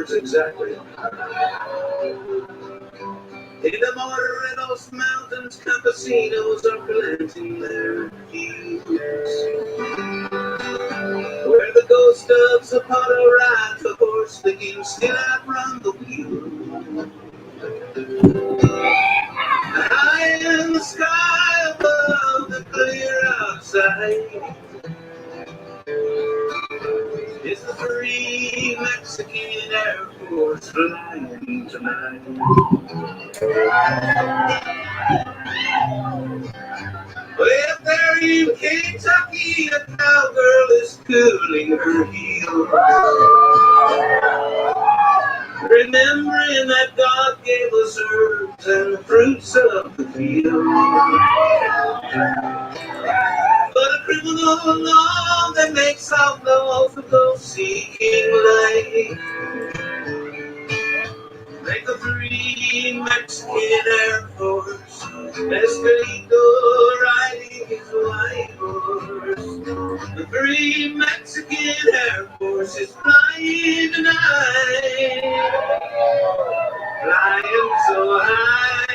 words exactly. In the Morelos Mountains, campesinos are planting their fields, where the ghost of Zapata rides a horse that can still outrun the wheel. High in the sky above the clear outside is the free Mexican Air Force flying tonight. Well, there in Kentucky, a cowgirl is cooling her heels, remembering that God gave us herbs and the fruits of the field. But a criminal law that makes outlaws of those seeking life make the free Mexican Air Force Escalito riding his white horse. The free Mexican Air Force is flying tonight, flying so high.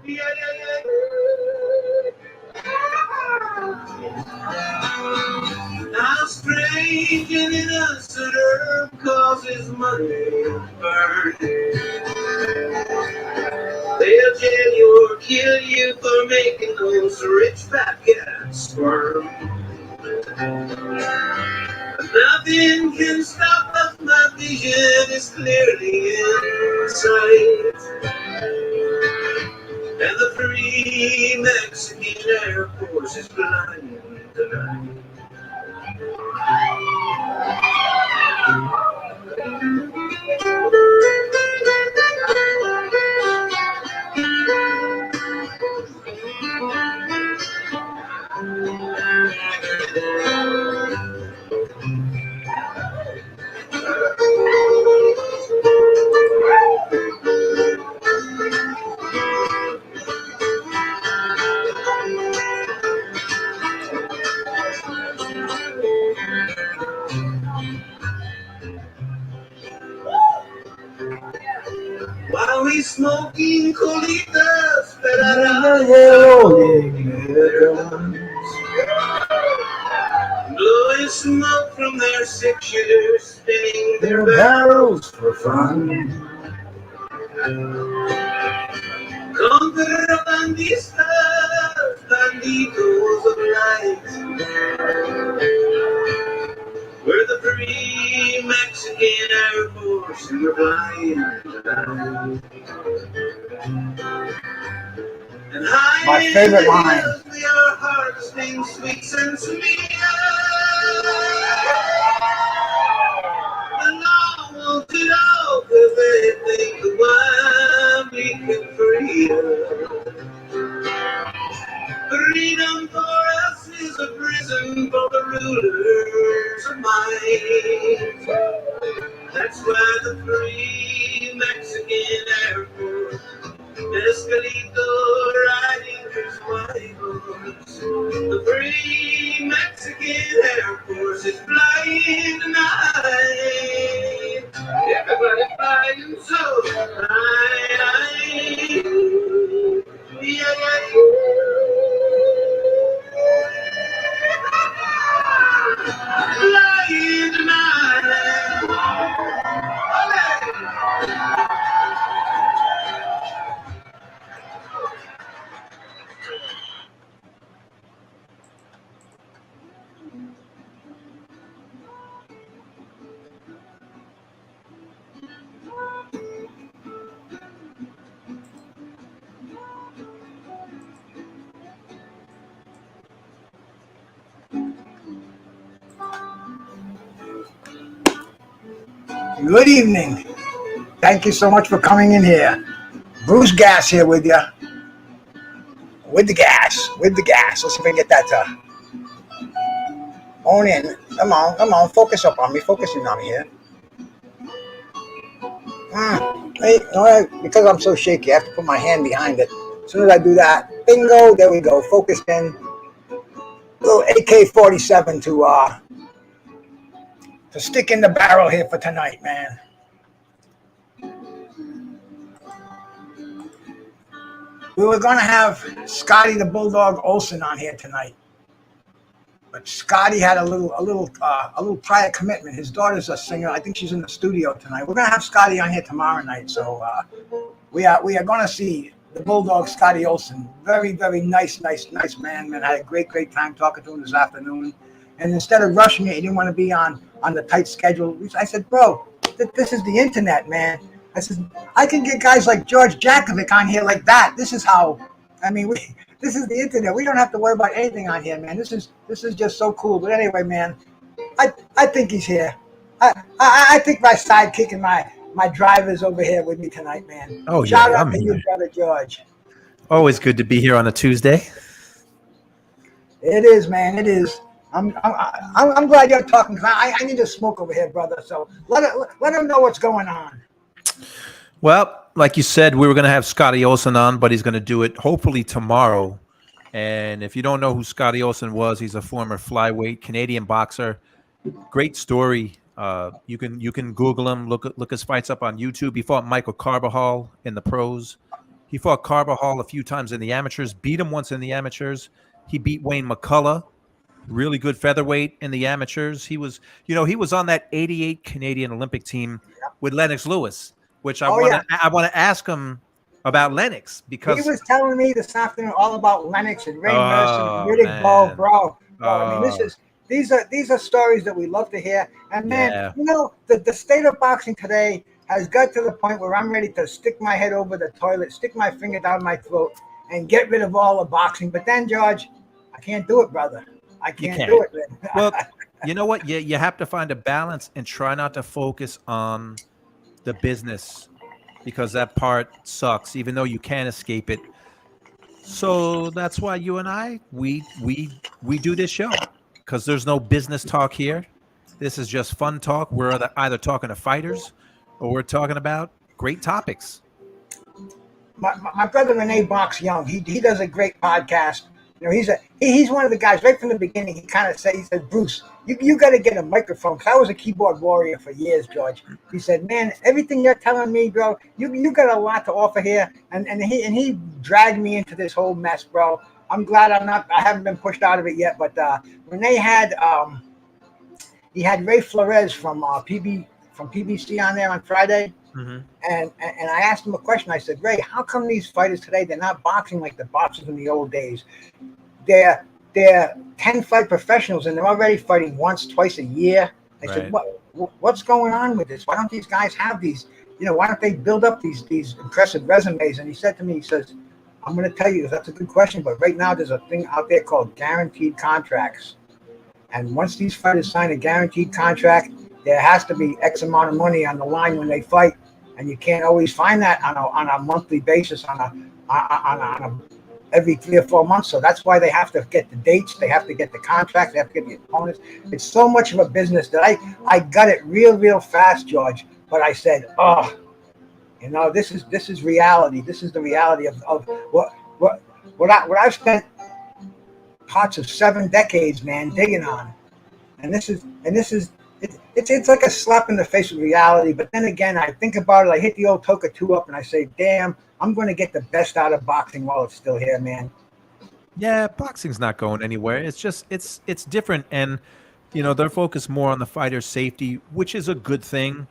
Yeah, yeah, yeah. How strange and innocent herb causes money to burn. They'll jail you or kill you for making those rich fat cats squirm. But nothing can stop us, my vision is clearly in sight. And the free Mexican Air Force is flying tonight. While we smoking colitas, blowing smoke from their 6-shooters, spinning their barrels for fun. Contrabandistas, banditos of light, we're the free Mexican Air Force and we're flying tonight. And my favorite line. We are harvesting sweet sensimilla. The law won't it all because they think the wine we can free us. Freedom for us is a prison for the rulers of might. That's why the free Mexican Air Force Escalito riding his white horse. The free Mexican Air Force is flying tonight. Everybody flying so high. Yeah, yeah, yeah. Flying tonight. Good evening. Thank you so much for coming in here. Bruce Gas here with you. With the gas. Let's see if I can get that to on in. Come on. Focus up on me. Focusing on me here. Hey, because I'm so shaky, I have to put my hand behind it. As soon as I do that, bingo, there we go. Focused in. Little AK-47 to stick in the barrel here for tonight, man. We were going to have Scotty the Bulldog Olson on here tonight, but Scotty had a little prior commitment. His daughter's a singer. I think she's in the studio tonight. We're going to have Scotty on here tomorrow night. So we are going to see the Bulldog Scotty Olson. Very, very nice man. I had a great time talking to him this afternoon. And instead of rushing it, he didn't want to be on the tight schedule. I said, bro, this is the internet, man. I said, I can get guys like George Jakovic on here like that. This is how, this is the internet. We don't have to worry about anything on here, man. This is just so cool. But anyway, man, I think he's here. I think my sidekick and my driver's over here with me tonight, man. Oh, Shout yeah, out to you, brother George. Always good to be here on a Tuesday. It is, man. It is. I'm glad you're talking, because I need to smoke over here, brother. So let him know what's going on. Well, like you said, we were going to have Scotty Olson on, but he's going to do it hopefully tomorrow. And if you don't know who Scotty Olson was, he's a former flyweight Canadian boxer. Great story. You can Google him. Look his fights up on YouTube. He fought Michael Carbajal in the pros. He fought Carbajal a few times in the amateurs. Beat him once in the amateurs. He beat Wayne McCullough, really good featherweight in the amateurs. He was on that '88 Canadian Olympic team with Lennox Lewis, which I want to ask him about Lennox, because he was telling me this afternoon all about Lennox and Ray Mercer and Riddick Bowe, bro. These are stories that we love to hear. And man, the state of boxing today has got to the point where I'm ready to stick my head over the toilet, stick my finger down my throat, and get rid of all the boxing. But then, George, I can't do it, brother. I can't do it, man. Well, you know what? You have to find a balance and try not to focus on the business, because that part sucks, even though you can't escape it. So that's why you and I, we do this show, because there's no business talk here. This is just fun talk. We're either talking to fighters or we're talking about great topics. My brother Renee Box Young, he does a great podcast. He's one of the guys right from the beginning. He kind of said, Bruce, you got to get a microphone, because I was a keyboard warrior for years, George. He said, man, everything you're telling me, bro, you got a lot to offer here, and he dragged me into this whole mess, bro. I'm glad I haven't been pushed out of it yet. But Renee had Ray Flores from PBC on there on Friday. Mm-hmm. And I asked him a question. I said, Ray, how come these fighters today, they're not boxing like the boxers in the old days? They're 10-fight professionals, and they're already fighting once, twice a year. I said, what's going on with this? Why don't these guys have these? Why don't they build up these impressive resumes? And he said to me, he says, I'm going to tell you, that's a good question, but right now there's a thing out there called guaranteed contracts. And once these fighters sign a guaranteed contract, there has to be X amount of money on the line when they fight. And you can't always find that on a monthly basis, on a every 3 or 4 months. So that's why they have to get the dates, they have to get the contracts, they have to get the opponents. It's so much of a business that I got it real fast, George. But I said, this is reality. This is the reality of what I've spent parts of 7 decades, man, digging on. And this is it's like a slap in the face of reality. But then again, I think about it. I hit the old Toker 2 up, and I say, damn, I'm going to get the best out of boxing while it's still here, man. Yeah, boxing's not going anywhere. It's just it's different, and they're focused more on the fighter's safety, which is a good thing.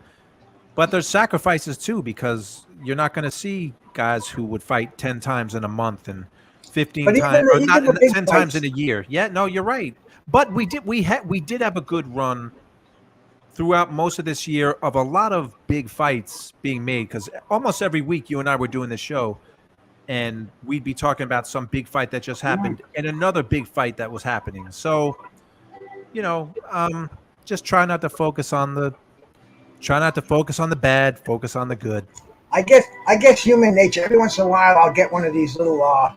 But there's sacrifices too, because you're not going to see guys who would fight 10 times in a month and 15 times, or not 10 times in a year. Yeah, no, you're right. But we did have a good run throughout most of this year of a lot of big fights being made, because almost every week you and I were doing this show, and we'd be talking about some big fight that just happened and another big fight that was happening. So, just try not to focus on the bad, focus on the good. I guess human nature. Every once in a while, I'll get one of these little, I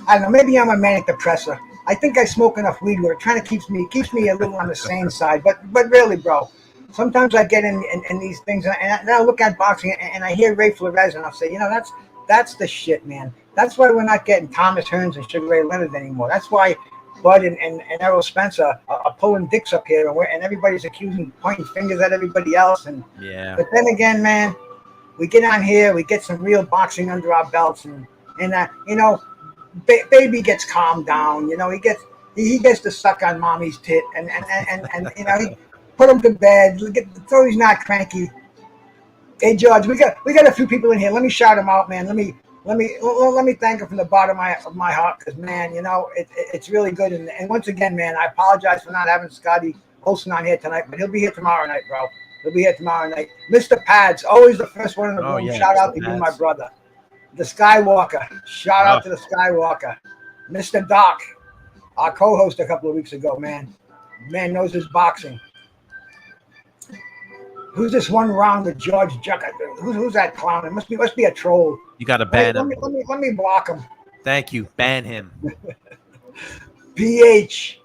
don't know, maybe I'm a manic depressor. I think I smoke enough weed where it kind of keeps me a little on the sane side. But really, bro, sometimes I get in these things, and I look at boxing, and I hear Ray Flores, and I'll say, that's the shit, man. That's why we're not getting Thomas Hearns and Sugar Ray Leonard anymore. That's why Bud and Errol Spencer are pulling dicks up here, and everybody's pointing fingers at everybody else. And Yeah. but then again, man, we get on here, we get some real boxing under our belts, and you know, baby gets calmed down. You know, he gets to suck on mommy's tit, and you know, he put him to bed. So he's not cranky. Hey George, we got a few people in here. Let me shout them out, man. Let me thank them from the bottom of my heart, because man, you know, it's really good. And once again, man, I apologize for not having Scotty Olson on here tonight, but he'll be here tomorrow night, bro. He'll be here tomorrow night. Mr. Pads, always the first one in the room. Yeah, Shout Mr. out to you, my Pads. brother. The Skywalker. Shout out to the Skywalker. Mr. Doc, our co-host a couple of weeks ago, man. Man knows his boxing. Who's this one round with George Juck? Who's that clown? It must be a troll. You got to ban him. Let me block him. Thank you. Ban him. PGH,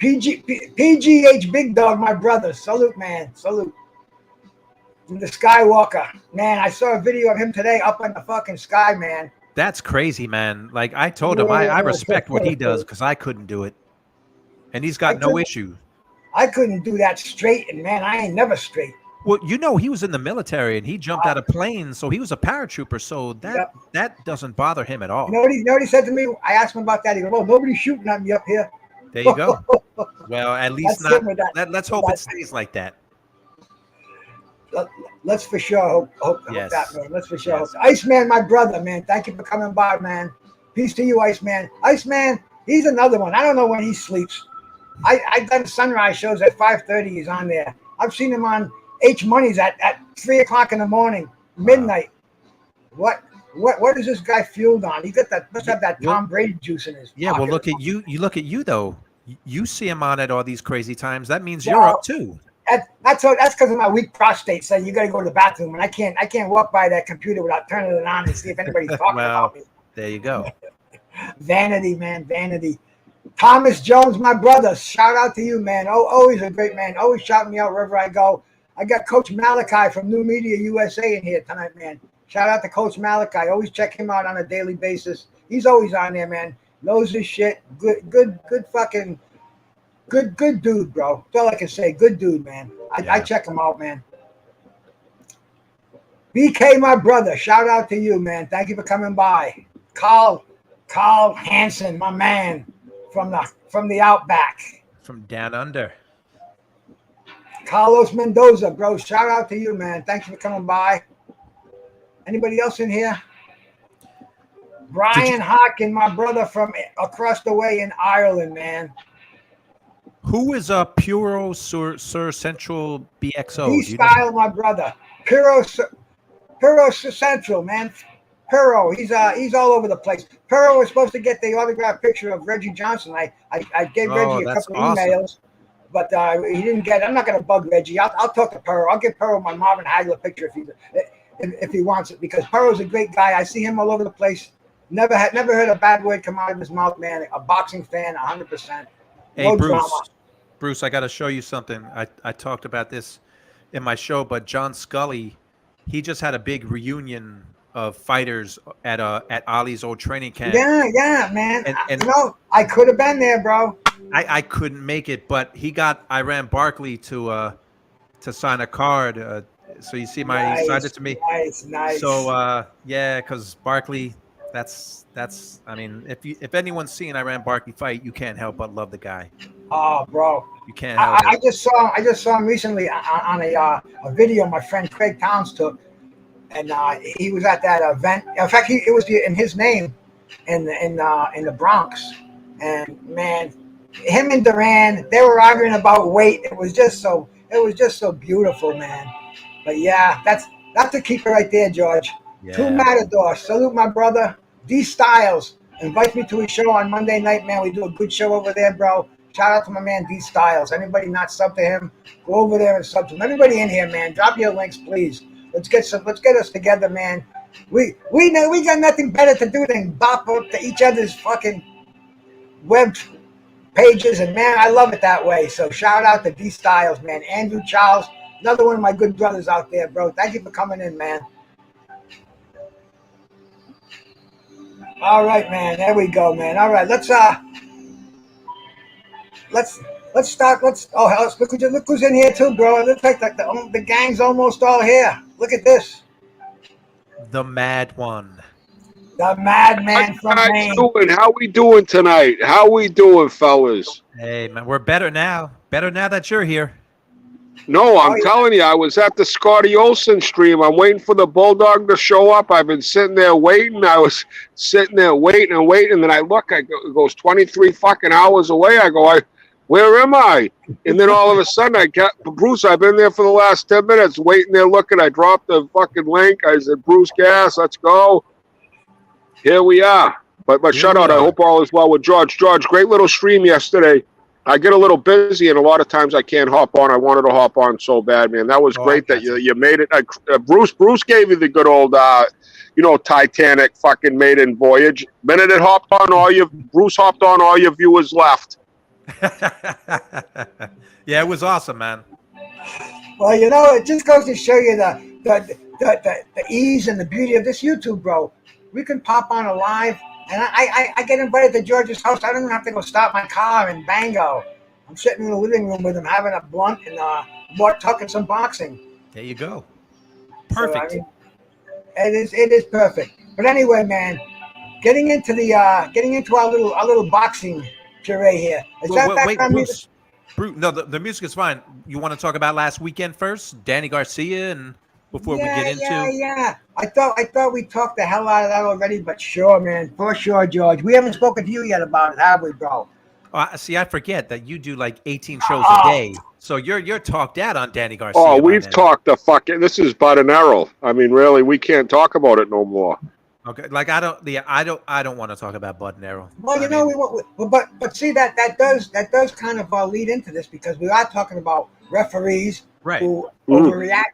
Big Dog, my brother. Salute, man. Salute. The Skywalker. Man, I saw a video of him today up in the fucking sky, man. That's crazy, man. Like I told him, I respect what he does, because I couldn't do it. And he's got no issue. I couldn't do that straight, and man, I ain't never straight. Well, you know, he was in the military and he jumped out of planes, so he was a paratrooper. So that doesn't bother him at all. You know what he said to me? I asked him about that. He goes, "Well, nobody's shooting at me up here." There you go. Well, at least let's hope it stays like that. Let's for sure hope Yes. that, man. Let's for sure. Yes. Iceman, my brother, man. Thank you for coming by, man. Peace to you, Iceman. Iceman, he's another one. I don't know when he sleeps. I've done sunrise shows at 5:30. He's on there. I've seen him on H Money's at 3 o'clock in the morning, midnight. Wow. What is this guy fueled on? He got that, must have that Tom Brady juice in his pocket. Well, look at you. You look at you though. You see him on at all these crazy times. That means you're up too. That's because of my weak prostate. So you got to go to the bathroom, and I can't walk by that computer without turning it on and see if anybody's talking about me. There you go. Vanity, man, vanity. Thomas Jones, my brother. Shout out to you, man. Always a great man. Always shouting me out wherever I go. I got Coach Malachi from New Media USA in here tonight, man. Shout out to Coach Malachi. Always check him out on a daily basis. He's always on there, man. Knows his shit. Good fucking good dude, bro. That's all I can say. Good dude, man. I check him out, man. BK, my brother. Shout out to you, man. Thank you for coming by. Carl Hansen, my man, from the Outback. From down under. Carlos Mendoza, bro. Shout out to you, man. Thanks for coming by. Anybody else in here? Brian Hawkin, my brother from across the way in Ireland, man. Who is Puro Sir Central BXO? D-Style, my brother. Puro Central, man. Puro, he's all over the place. Puro was supposed to get the autographed picture of Reggie Johnson. I gave Reggie a couple of emails, but he didn't get it. I'm not going to bug Reggie. I'll talk to Puro. I'll give Puro my Marvin Hagler picture if he wants it, because Puro's a great guy. I see him all over the place. Never heard a bad word come out of his mouth, man. A boxing fan, 100%. Hey, No Bruce. drama. Bruce, I got to show you something. I talked about this in my show, but John Scully, he just had a big reunion of fighters at Ali's old training camp. Yeah, man. And I could have been there, bro. I couldn't make it, but he got Iran Barkley to sign a card. So you see he signed it to me. Nice. So because Barkley, that's I mean, if anyone's seen Iran Barkley fight, you can't help but love the guy. Oh, bro. You can't help it. I just saw him recently on a video my friend Craig Towns took, and he was at that event. In fact, it was in his name in the Bronx, and man, him and Duran, they were arguing about weight. It was just so beautiful, man. But yeah, that's the keeper right there, George. Yeah. Two Matador. Salute my brother. D Styles invites me to his show on Monday night, man. We do a good show over there, bro. Shout out to my man D Styles. Anybody not sub to him, go over there and sub to him. Everybody in here, man, drop your links, please. Let's get us together, man. We know we got nothing better to do than bop up to each other's fucking web pages, and man, I love it that way. So shout out to D Styles, man. Andrew Charles, another one of my good brothers out there, bro. Thank you for coming in, man. All right, man. There we go, man. All right, let's let's start. Look who's in here too, bro. It looks like the gang's almost all here. Look at this. The Mad One. The madman from How Maine. doing? How we doing tonight? How we doing, fellas? Hey, man, we're better now. Better now that you're here. No, I'm telling you, I was at the Scotty Olson stream. I'm waiting for the Bulldog to show up. I've been sitting there waiting. I was sitting there waiting and waiting. And then I look, it goes 23 fucking hours away. I go, where am I? And then all of a sudden, I got Bruce. I've been there for the last 10 minutes waiting there looking. I dropped the fucking link. I said, Bruce Gas, let's go. Here we are. But shout out. I hope all is well with George. George, great little stream yesterday. I get a little busy, and a lot of times I can't hop on. I wanted to hop on so bad, man. That was great that you made it. Bruce gave you the good old, Titanic fucking maiden voyage. Minute it hopped on, Bruce hopped on, all your viewers left. Yeah, it was awesome, man. Well, it just goes to show you the ease and the beauty of this YouTube, bro. We can pop on a live. And I get invited to George's house. I don't even have to go stop my car and bango. I'm sitting in the living room with him having a blunt and more talking some boxing. There you go. Perfect. So, it is perfect. But anyway, man, getting into our little boxing puree here. Wait, Bruce. No, the music is fine. You want to talk about last weekend first? Danny Garcia and before we get into I thought we talked the hell out of that already, but sure, man, for sure, George. We haven't spoken to you yet about it, have we, bro? See, I forget that you do like 18 shows a day, so you're talked out on Danny Garcia. Oh, we've talked the fucking. This is but an error. I mean, really, we can't talk about it no more. Okay, like I don't want to talk about Bud and Errol. Well, but see that does kind of lead into this because we are talking about referees who overreacted.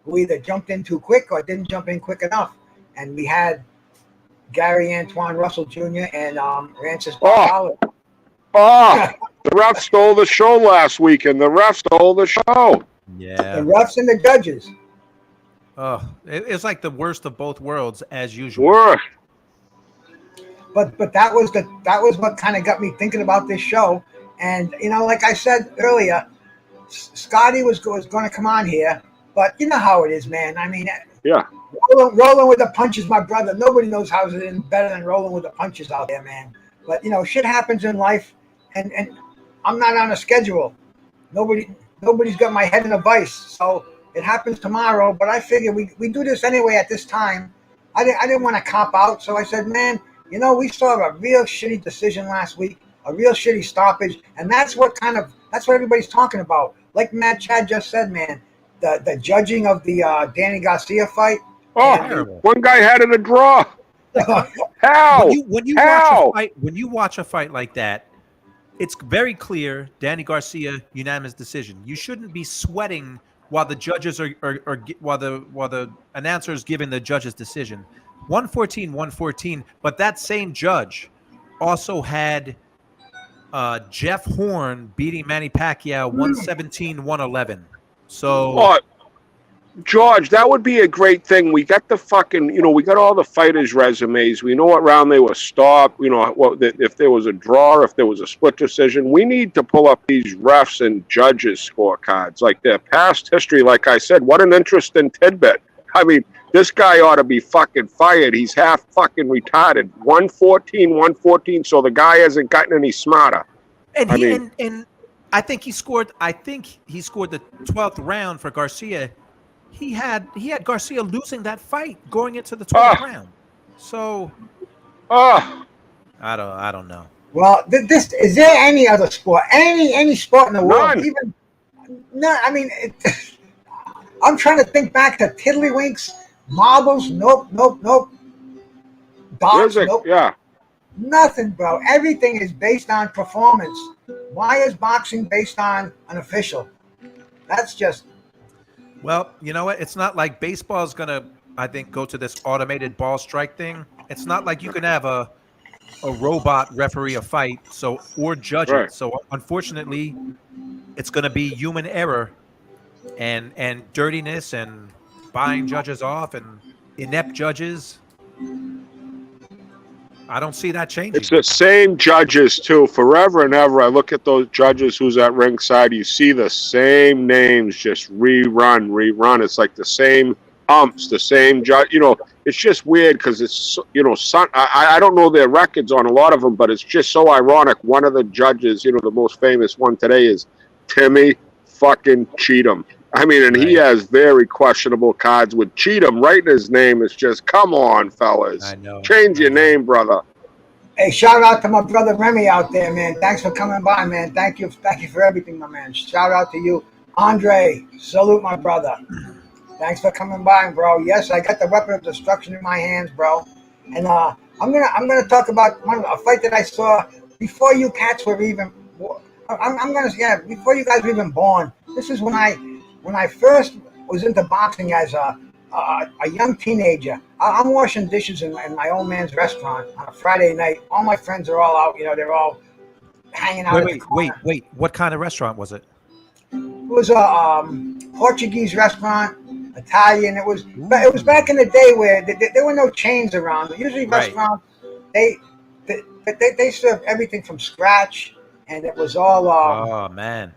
Who either jumped in too quick or didn't jump in quick enough. And we had Gary Antoine Russell Jr. and Rancis Bartolo. The ref stole the show last weekend. The ref stole the show. Yeah. The refs and the judges. Oh, it's like the worst of both worlds as usual. Worst. But that was what kind of got me thinking about this show. And like I said earlier, Scotty was going to come on here. But you know how it is, man. I mean, rolling with the punches, my brother. Nobody knows how it is better than rolling with the punches out there, man. But shit happens in life, and I'm not on a schedule. Nobody's got my head in a vice, so it happens tomorrow. But I figure we do this anyway at this time. I didn't want to cop out, so I said, man, we saw a real shitty decision last week, a real shitty stoppage, and that's what everybody's talking about. Like Matt Chad just said, man. The judging of the Danny Garcia fight. One guy had it a draw. How? When you watch a fight like that, it's very clear Danny Garcia unanimous decision. You shouldn't be sweating while the judges while the announcer is giving the judge's decision. 114, but that same judge also had Jeff Horn beating Manny Pacquiao 117-111. So, George, that would be a great thing. We got the fucking, we got all the fighters' resumes. We know what round they were stopped. If there was a draw, if there was a split decision. We need to pull up these refs and judges' scorecards, like their past history. Like I said, what an interesting tidbit. I mean, this guy ought to be fucking fired. He's half fucking retarded. 114, so the guy hasn't gotten any smarter. And I think he scored the 12th round for Garcia. He had Garcia losing that fight going into the 12th round. So I don't know. Well, this is there any other sport? Any sport in the world? None. No, I mean I'm trying to think back to tiddlywinks, marbles, nope. Darts, nope. Yeah. Nothing, bro. Everything is based on performance. Why is boxing based on an official? That's just... Well, you know what? It's not like baseball is going to, I think, go to this automated ball strike thing. It's not like you can have a robot referee a fight or judge it. So, unfortunately, it's going to be human error and dirtiness and buying judges off and inept judges. I don't see that changing. It's the same judges too, forever and ever. I look at those judges who's at ringside. You see the same names just rerun. It's like the same umps, the same judge. You know, it's just weird because it's, you know, I don't know their records on a lot of them, but it's just so ironic. One of the judges, you know, the most famous one today is Timmy fucking Cheatham. I mean, and he has very questionable cards with Cheatham right in his name. It's just, come on, fellas. I know. Change your name, brother. Hey, shout out to my brother Remy out there, man. Thanks for coming by, man. Thank you for everything, my man. Shout out to you. Andre, salute my brother. Thanks for coming by, bro. Yes, I got the weapon of destruction in my hands, bro. And I'm gonna talk about a fight that I saw before you cats were even. Before you guys were even born. This is when I first was into boxing as a young teenager. I'm washing dishes in my old man's restaurant on a Friday night. All my friends are all out. You know, they're all hanging out. Wait. What kind of restaurant was it? It was a Portuguese restaurant, Italian. It was back in the day where there were no chains around. Usually restaurants, they serve everything from scratch, and it was all oh man.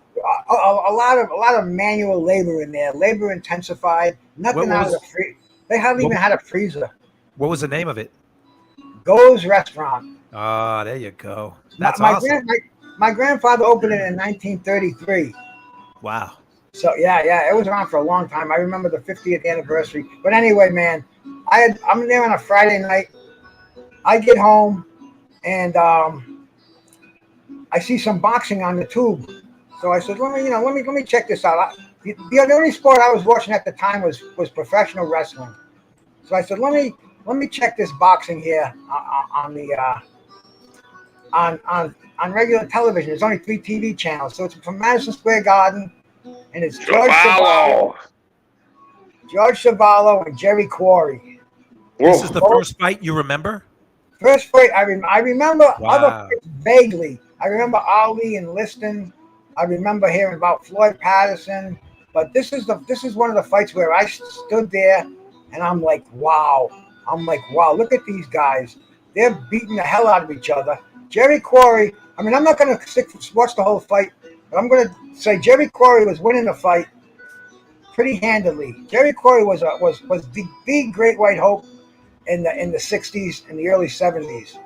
A lot of manual labor in there, labor intensified. Nothing out of the free. They hardly even had a freezer. What was the name of it? Goes Restaurant. Ah, there you go. That's awesome. My grandfather opened it in 1933. Wow. So yeah, it was around for a long time. I remember the 50th anniversary. But anyway, man, I'm there on a Friday night. I get home and I see some boxing on the tube. So I said, let me check this out. The only sport I was watching at the time was professional wrestling. So I said, let me check this boxing here on regular television. There's only 3 TV channels. So it's from Madison Square Garden, and it's George Chuvalo and Jerry Quarry. This is the first fight you remember? First fight I remember. Other fights vaguely. I remember Ali and Liston. I remember hearing about Floyd Patterson, but this is one of the fights where I stood there and I'm like, wow. Look at these guys. They're beating the hell out of each other. Jerry Quarry, I mean, I'm not going to watch the whole fight, but I'm going to say Jerry Quarry was winning the fight pretty handily. Jerry Quarry was the great white hope in the 60s and the early 70s.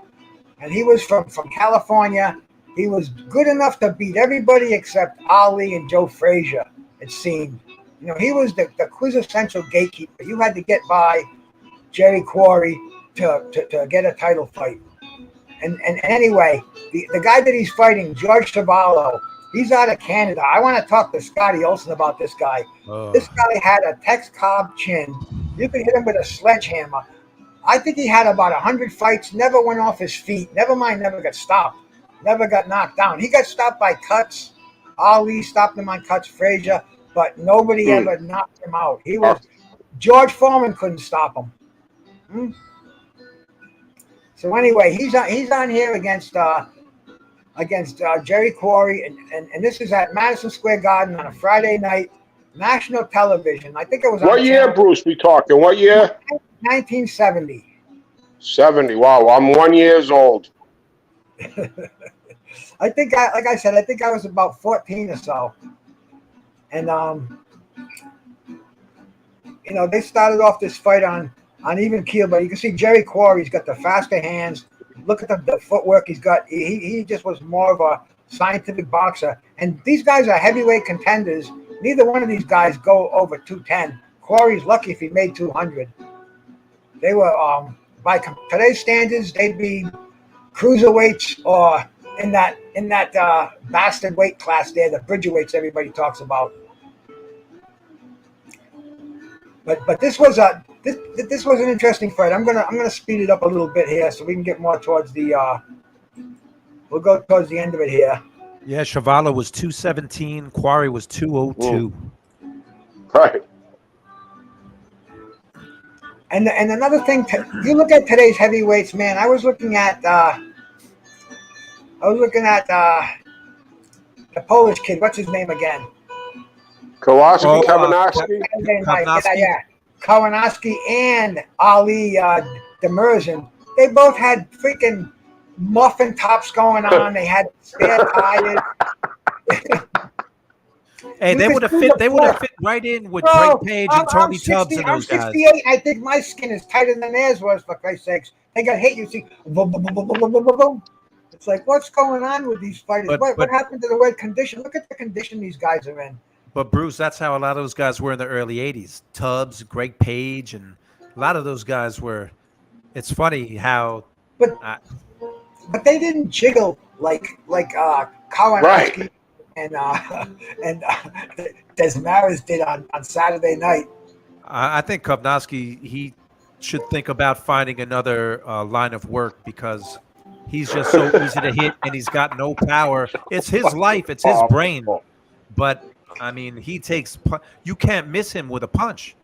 And he was from California. He was good enough to beat everybody except Ali and Joe Frazier, it seemed. You know, he was the quintessential gatekeeper. You had to get by Jerry Quarry to get a title fight. And anyway, the guy that he's fighting, George Chuvalo, he's out of Canada. I want to talk to Scotty Olson about this guy. This guy had a Tex Cobb chin. You could hit him with a sledgehammer. I think he had about 100 fights, never went off his feet. Never got stopped. Never got knocked down. He got stopped by cuts. Ali stopped him on cuts, Frazier, but nobody ever knocked him out. George Foreman couldn't stop him. So anyway, he's on here against Jerry Quarry, and this is at Madison Square Garden on a Friday night, national television. I think it was. What year, Bruce? We talking? What year? 1970. 70. Wow, I'm 1 year old. I think I was about 14 or so, and they started off this fight on even keel, but you can see Jerry Quarry's got the faster hands. Look at the footwork he's got. He just was more of a scientific boxer, and these guys are heavyweight contenders. Neither one of these guys go over 210. Quarry's lucky if he made 200. They were by today's standards, they'd be cruiserweights or in that bastard weight class there, the Bridgerweights everybody talks about. But this was an interesting fight. I'm gonna speed it up a little bit here so we can get more towards the we'll go towards the end of it here. Yeah, Chuvalo was 217, Quarry was 202. Right. And another thing, you look at today's heavyweights, man. I was looking at the Polish kid. What's his name again? Kowalski, Kaminowski. Kaminowski and Ali Demirzian. They both had freaking muffin tops going on. They had spare tires. Hey, they would have fit. They would have fit right in with Greg Page and Tony Tubbs and those guys. I'm 68. I think my skin is tighter than theirs was. For Christ's sakes, they got hit. You see, boom, boom, boom, boom, boom, boom, boom, boom. It's like, what's going on with these fighters? What happened to the word condition? Look at the condition these guys are in. But Bruce, that's how a lot of those guys were in the early '80s. Tubbs, Greg Page, and a lot of those guys were. It's funny how. But they didn't jiggle like Kalinowski. Right. And Desmarais did on Saturday night. I think Kovnowski, he should think about finding another line of work because he's just so easy to hit and he's got no power. It's his life. It's his brain. But, I mean, he takes – you can't miss him with a punch.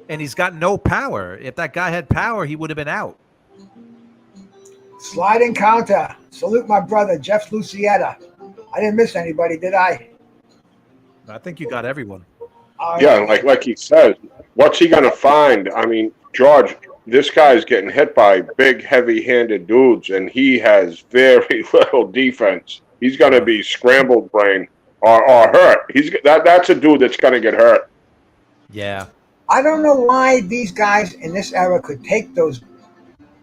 And he's got no power. If that guy had power, he would have been out. Sliding counter. Salute my brother, Jeff Lucietta. I didn't miss anybody, did I? I think you got everyone. Yeah, like he said, what's he going to find? I mean, George, this guy's getting hit by big, heavy-handed dudes, and he has very little defense. He's going to be scrambled brain or hurt. That's a dude that's going to get hurt. Yeah. I don't know why these guys in this era could take those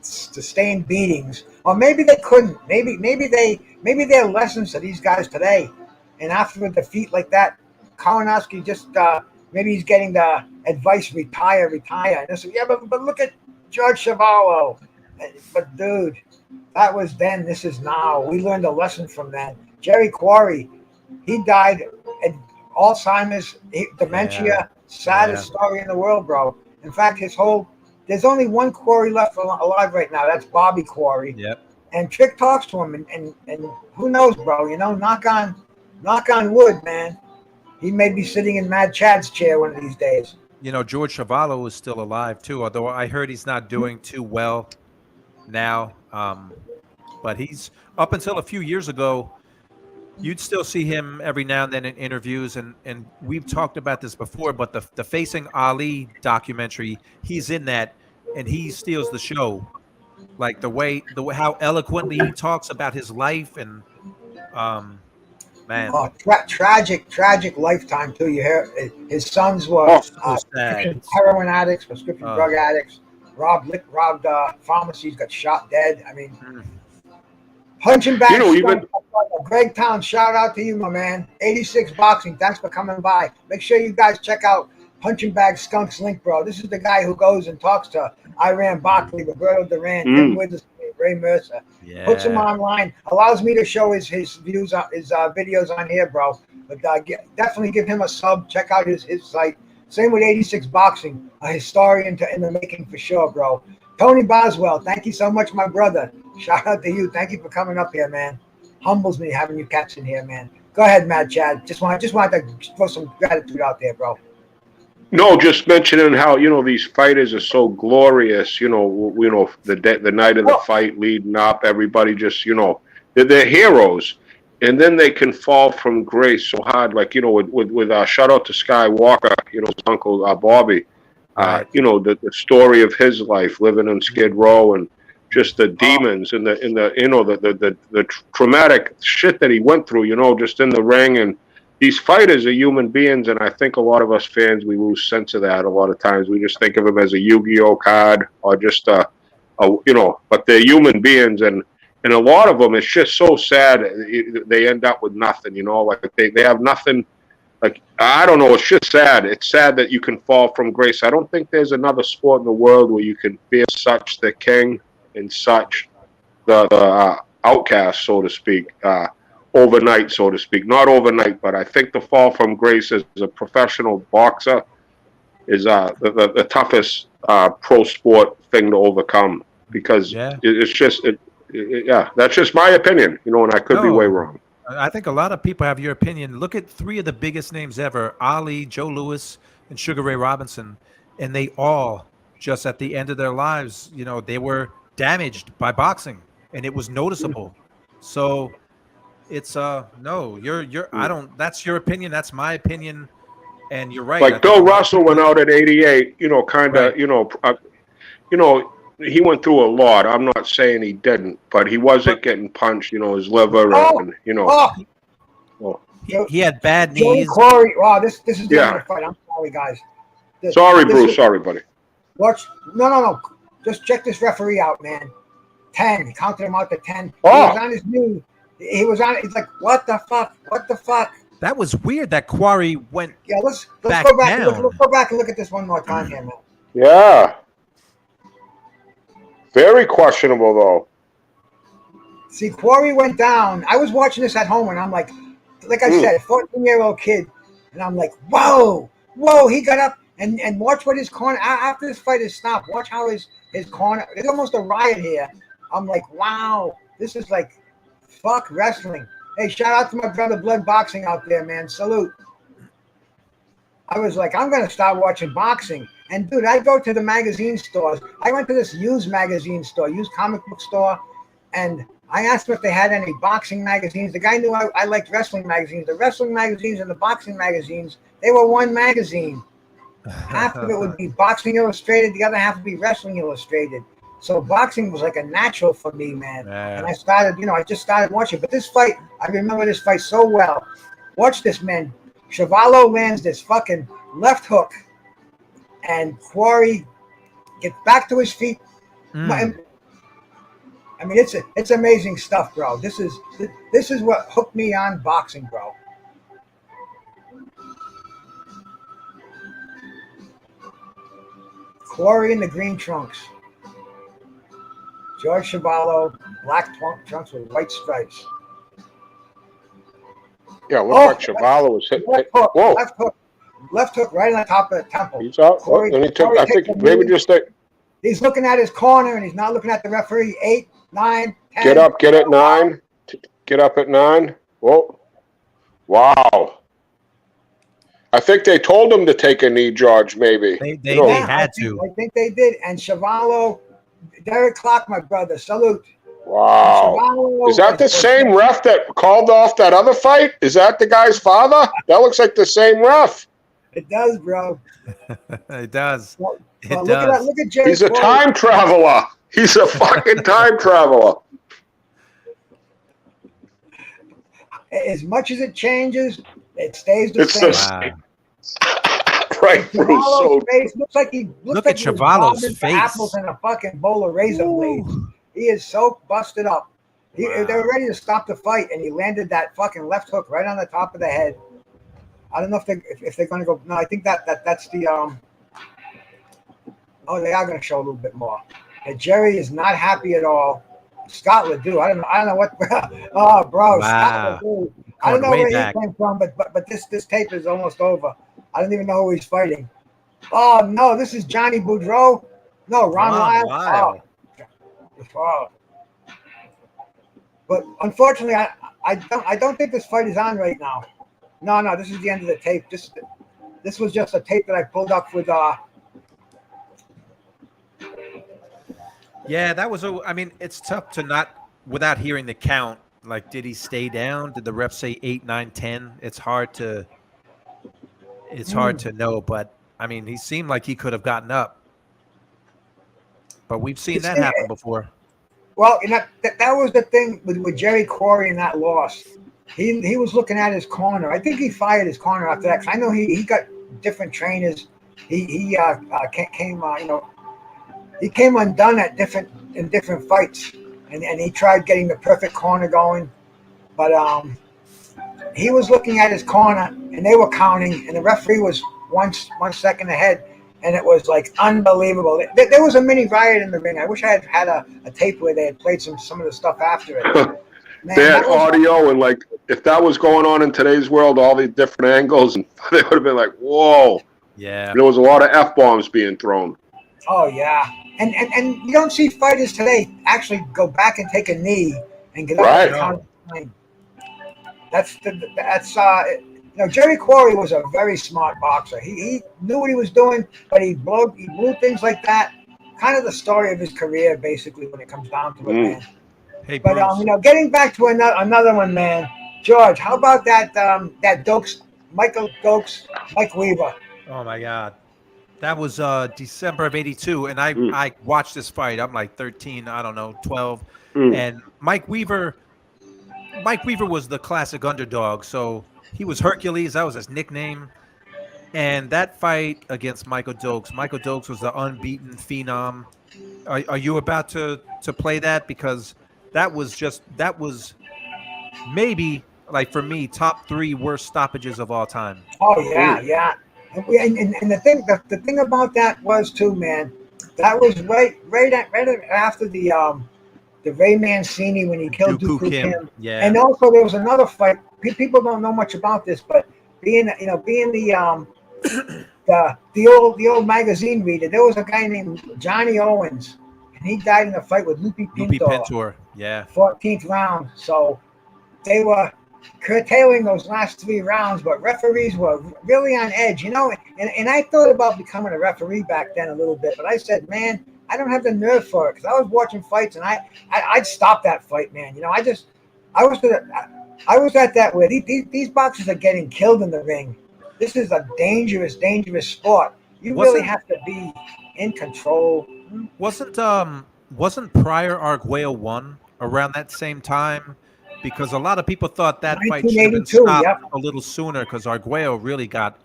sustained beatings, or maybe they couldn't. Maybe they're lessons to these guys today. And after a defeat like that, Kalinowski just maybe he's getting the advice retire. And so, yeah, but look at George Chuvalo. But dude, that was then. This is now. We learned a lesson from that. Jerry Quarry, he died at Alzheimer's, dementia. Saddest story in the world, bro. In fact, there's only one Quarry left alive right now. That's Bobby Quarry. Yep. And Trick talks to him, and who knows, bro? You know, knock on wood, man. He may be sitting in Mad Chad's chair one of these days. You know, George Chuvalo is still alive too, although I heard he's not doing too well now. But he's up until a few years ago. You'd still see him every now and then in interviews, and we've talked about this before, but the Facing Ali documentary, he's in that, and he steals the show. Like the way how eloquently he talks about his life, and man. Oh, tragic lifetime too. You hear his sons were heroin addicts, prescription drug addicts, robbed pharmacies, got shot dead. I mean, punching back. Even Greg Town, shout out to you, my man. 86 Boxing, thanks for coming by. Make sure you guys check out Punching Bag Skunks link, bro. This is the guy who goes and talks to Iran Barkley, Roberto Duran, Tim Witherspoon, Ray Mercer. Yeah. Puts him online, allows me to show his views, his videos on here, bro. But definitely give him a sub. Check out his site. Same with 86 Boxing, a historian in the making for sure, bro. Tony Boswell, thank you so much, my brother. Shout out to you. Thank you for coming up here, man. Humbles me having you cats in here, man. Go ahead, Mad Chad. Just wanted to throw some gratitude out there, bro. No, just mentioning how, you know, these fighters are so glorious, you know, the night of the fight leading up, everybody just, you know, they're heroes. And then they can fall from grace so hard, like, you know, with shout out to Skywalker, you know, his uncle Bobby, you know, the story of his life living on Skid Row and just the demons and the traumatic shit that he went through, you know, just in the ring. And these fighters are human beings, and I think a lot of us fans, we lose sense of that a lot of times. We just think of them as a Yu-Gi-Oh card or just you know, but they're human beings, and a lot of them, it's just so sad they end up with nothing, you know, like they have nothing. Like, I don't know, it's just sad. It's sad that you can fall from grace. I don't think there's another sport in the world where you can be such the king and such the outcast, so to speak, overnight, so to speak. Not overnight, but I think the fall from grace as a professional boxer is the toughest pro sport thing to overcome, because it's just, that's just my opinion, you know, and I could be way wrong. I think a lot of people have your opinion. Look at three of the biggest names ever, Ali, Joe Louis, and Sugar Ray Robinson, and they all just at the end of their lives, you know, they were damaged by boxing, and it was noticeable. So it's no, I don't, that's your opinion, that's my opinion, and you're right. Like Bill Russell went out at 88, you know, kind of, you know, he went through a lot. I'm not saying he didn't, but he wasn't getting punched. His liver and He had bad Joey knees. Corey. Wow, this is the end of the fight. I'm sorry, guys. Sorry, Bruce. Sorry, buddy. Watch. No. Just check this referee out, man. 10. He counted him out to 10. Oh. He was on his knee. He's like, what the fuck? What the fuck? That was weird that Quarry went. Yeah, let's back go back. down. Let's go back and look at this one more time here, man. Yeah. Very questionable, though. See, Quarry went down. I was watching this at home, and I'm like I said, 14-year-old kid, and I'm like, whoa, he got up and watch what his corner after this fight is stopped. Watch how his corner. It's almost a riot here. I'm like, wow, this is like, fuck wrestling. Hey, shout out to my brother Blood Boxing out there, man. Salute. I was like, I'm going to start watching boxing. And, dude, I go to the magazine stores. I went to this used magazine store, used comic book store, and I asked them if they had any boxing magazines. The guy knew I liked wrestling magazines. The wrestling magazines and the boxing magazines, they were one magazine. Half of it would be Boxing Illustrated. The other half would be Wrestling Illustrated. So boxing was like a natural for me, man. And I started, I just started watching. But this fight, I remember this fight so well. Watch this, man. Chuvalo lands this fucking left hook, and Quarry gets back to his feet. I mean, it's amazing stuff, bro. This is what hooked me on boxing, bro. Quarry in the green trunks. George Chuvalo, black trunks with white stripes. Yeah, look like Chuvalo was hit. Whoa. Left hook right on the top of the temple. He's out. And he took, I think, maybe just he's looking at his corner, and he's not looking at the referee. 8, 9, 10. Get up, get at 9. Get up at 9. Whoa. Wow. I think they told him to take a knee, George, maybe. They had to. I think they did. And Chuvalo, Derek Clark, my brother, salute. Wow. Is that the same ref that called off that other fight? Is that the guy's father? That looks like the same ref. It does, bro. It does. Well, it does. Look at Jerry. He's a time traveler. He's a fucking time traveler. As much as it changes, it stays the same. Right, Bruce. So face looks like he look at Chuvalo's face. Apples in a fucking bowl of razor blades. He is so busted up. They were ready to stop the fight, and he landed that fucking left hook right on the top of the head. I don't know if they're going to go. No, I think that's the. Oh, they are going to show a little bit more. And Jerry is not happy at all. Scott Ledoux. I don't know what. Oh, bro, Scott Ledoux. I don't know where he came from, but this tape is almost over. I don't even know who he's fighting. Oh no, this is Johnny Boudreaux. No, Ron Lyle. Oh. But unfortunately, I don't think this fight is on right now. No, this is the end of the tape. This was just a tape that I pulled up with. Yeah, that was. I mean, it's tough to not without hearing the count. Like, did he stay down? Did the ref say 8, 9, 10? It's hard to know. But I mean, he seemed like he could have gotten up. But we've seen that happen before. Well, that was the thing with Jerry Quarry in that loss. He was looking at his corner. I think he fired his corner after that. 'Cause I know he got different trainers. He came undone in different fights, and he tried getting the perfect corner going, but he was looking at his corner, and they were counting, and the referee was 1 second ahead. And it was like unbelievable. There was a mini riot in the ring. I wish I had a tape where they had played some of the stuff after it. Man, they had audio, and like if that was going on in today's world, all these different angles, and they would have been like, "Whoa!" Yeah, there was a lot of F-bombs being thrown. Oh yeah, and you don't see fighters today actually go back and take a knee and get out. Right. That's Jerry Quarry was a very smart boxer. He knew what he was doing, but he blew things like that. Kind of the story of his career, basically, when it comes down to it, man. Hey, but getting back to another one, man. George, how about that Mike Weaver? Oh my God. That was December of '82, and I watched this fight. I'm like 13, I don't know, 12, and Mike Weaver was the classic underdog, so he was Hercules. That was his nickname. And that fight against Michael Dokes was the unbeaten phenom. Are you about to play that? Because that was maybe, like, for me, top 3 worst stoppages of all time. Oh yeah. And the thing about that was too, man, that was right after the Ray Mancini when he killed Dooku Kim. Yeah. And also there was another fight. People don't know much about this, but being the old magazine reader, there was a guy named Johnny Owens, and he died in a fight with Lupe Pintor. Yeah. 14th round. So they were curtailing those last 3 rounds, but referees were really on edge, and I thought about becoming a referee back then a little bit, but I said, man, I don't have the nerve for it, because I was watching fights and I'd stop that fight, man. I was at that where these boxers are getting killed in the ring. This is a dangerous sport. You really have to be in control. Wasn't Pryor Arguello 1 around that same time? Because a lot of people thought that fight should have been stopped a little sooner, because Arguello really got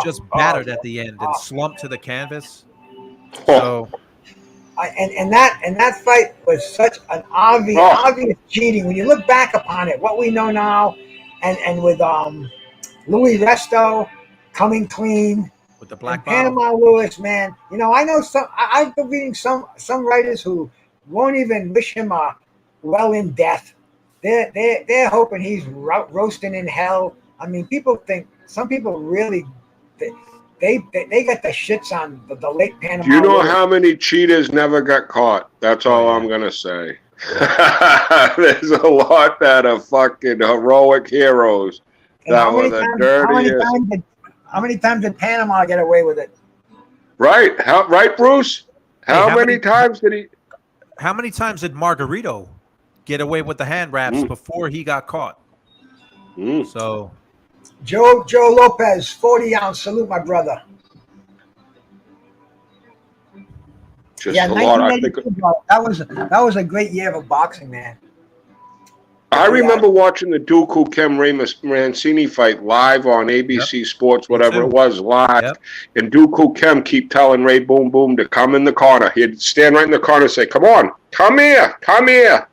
just battered at the end and slumped to the canvas. So, and that fight was such an obvious cheating. When you look back upon it, what we know now, and with Louis Resto coming clean with the black Panama Lewis, man. I know I've been reading some writers who won't even wish him well in death. They're hoping he's roasting in hell. I mean, some people really they got the shits on the late Panama. Do you know how many cheaters never got caught? That's all I'm gonna say. There's a lot that are fucking heroic heroes that were the dirtiest. How many times did Panama get away with it? Right, right, Bruce. How many times did he? How many times did Margarito get away with the hand wraps before he got caught? So, Joe Lopez, 40-ounce. Salute, my brother. Just a lot. I think that was a great year of boxing, man. I remember watching the Dooku Kim Mancini fight live on ABC Sports, whatever it was, live. And Dooku Kim keep telling Ray Boom Boom to come in the corner. He'd stand right in the corner and say, "Come on, come here, come here."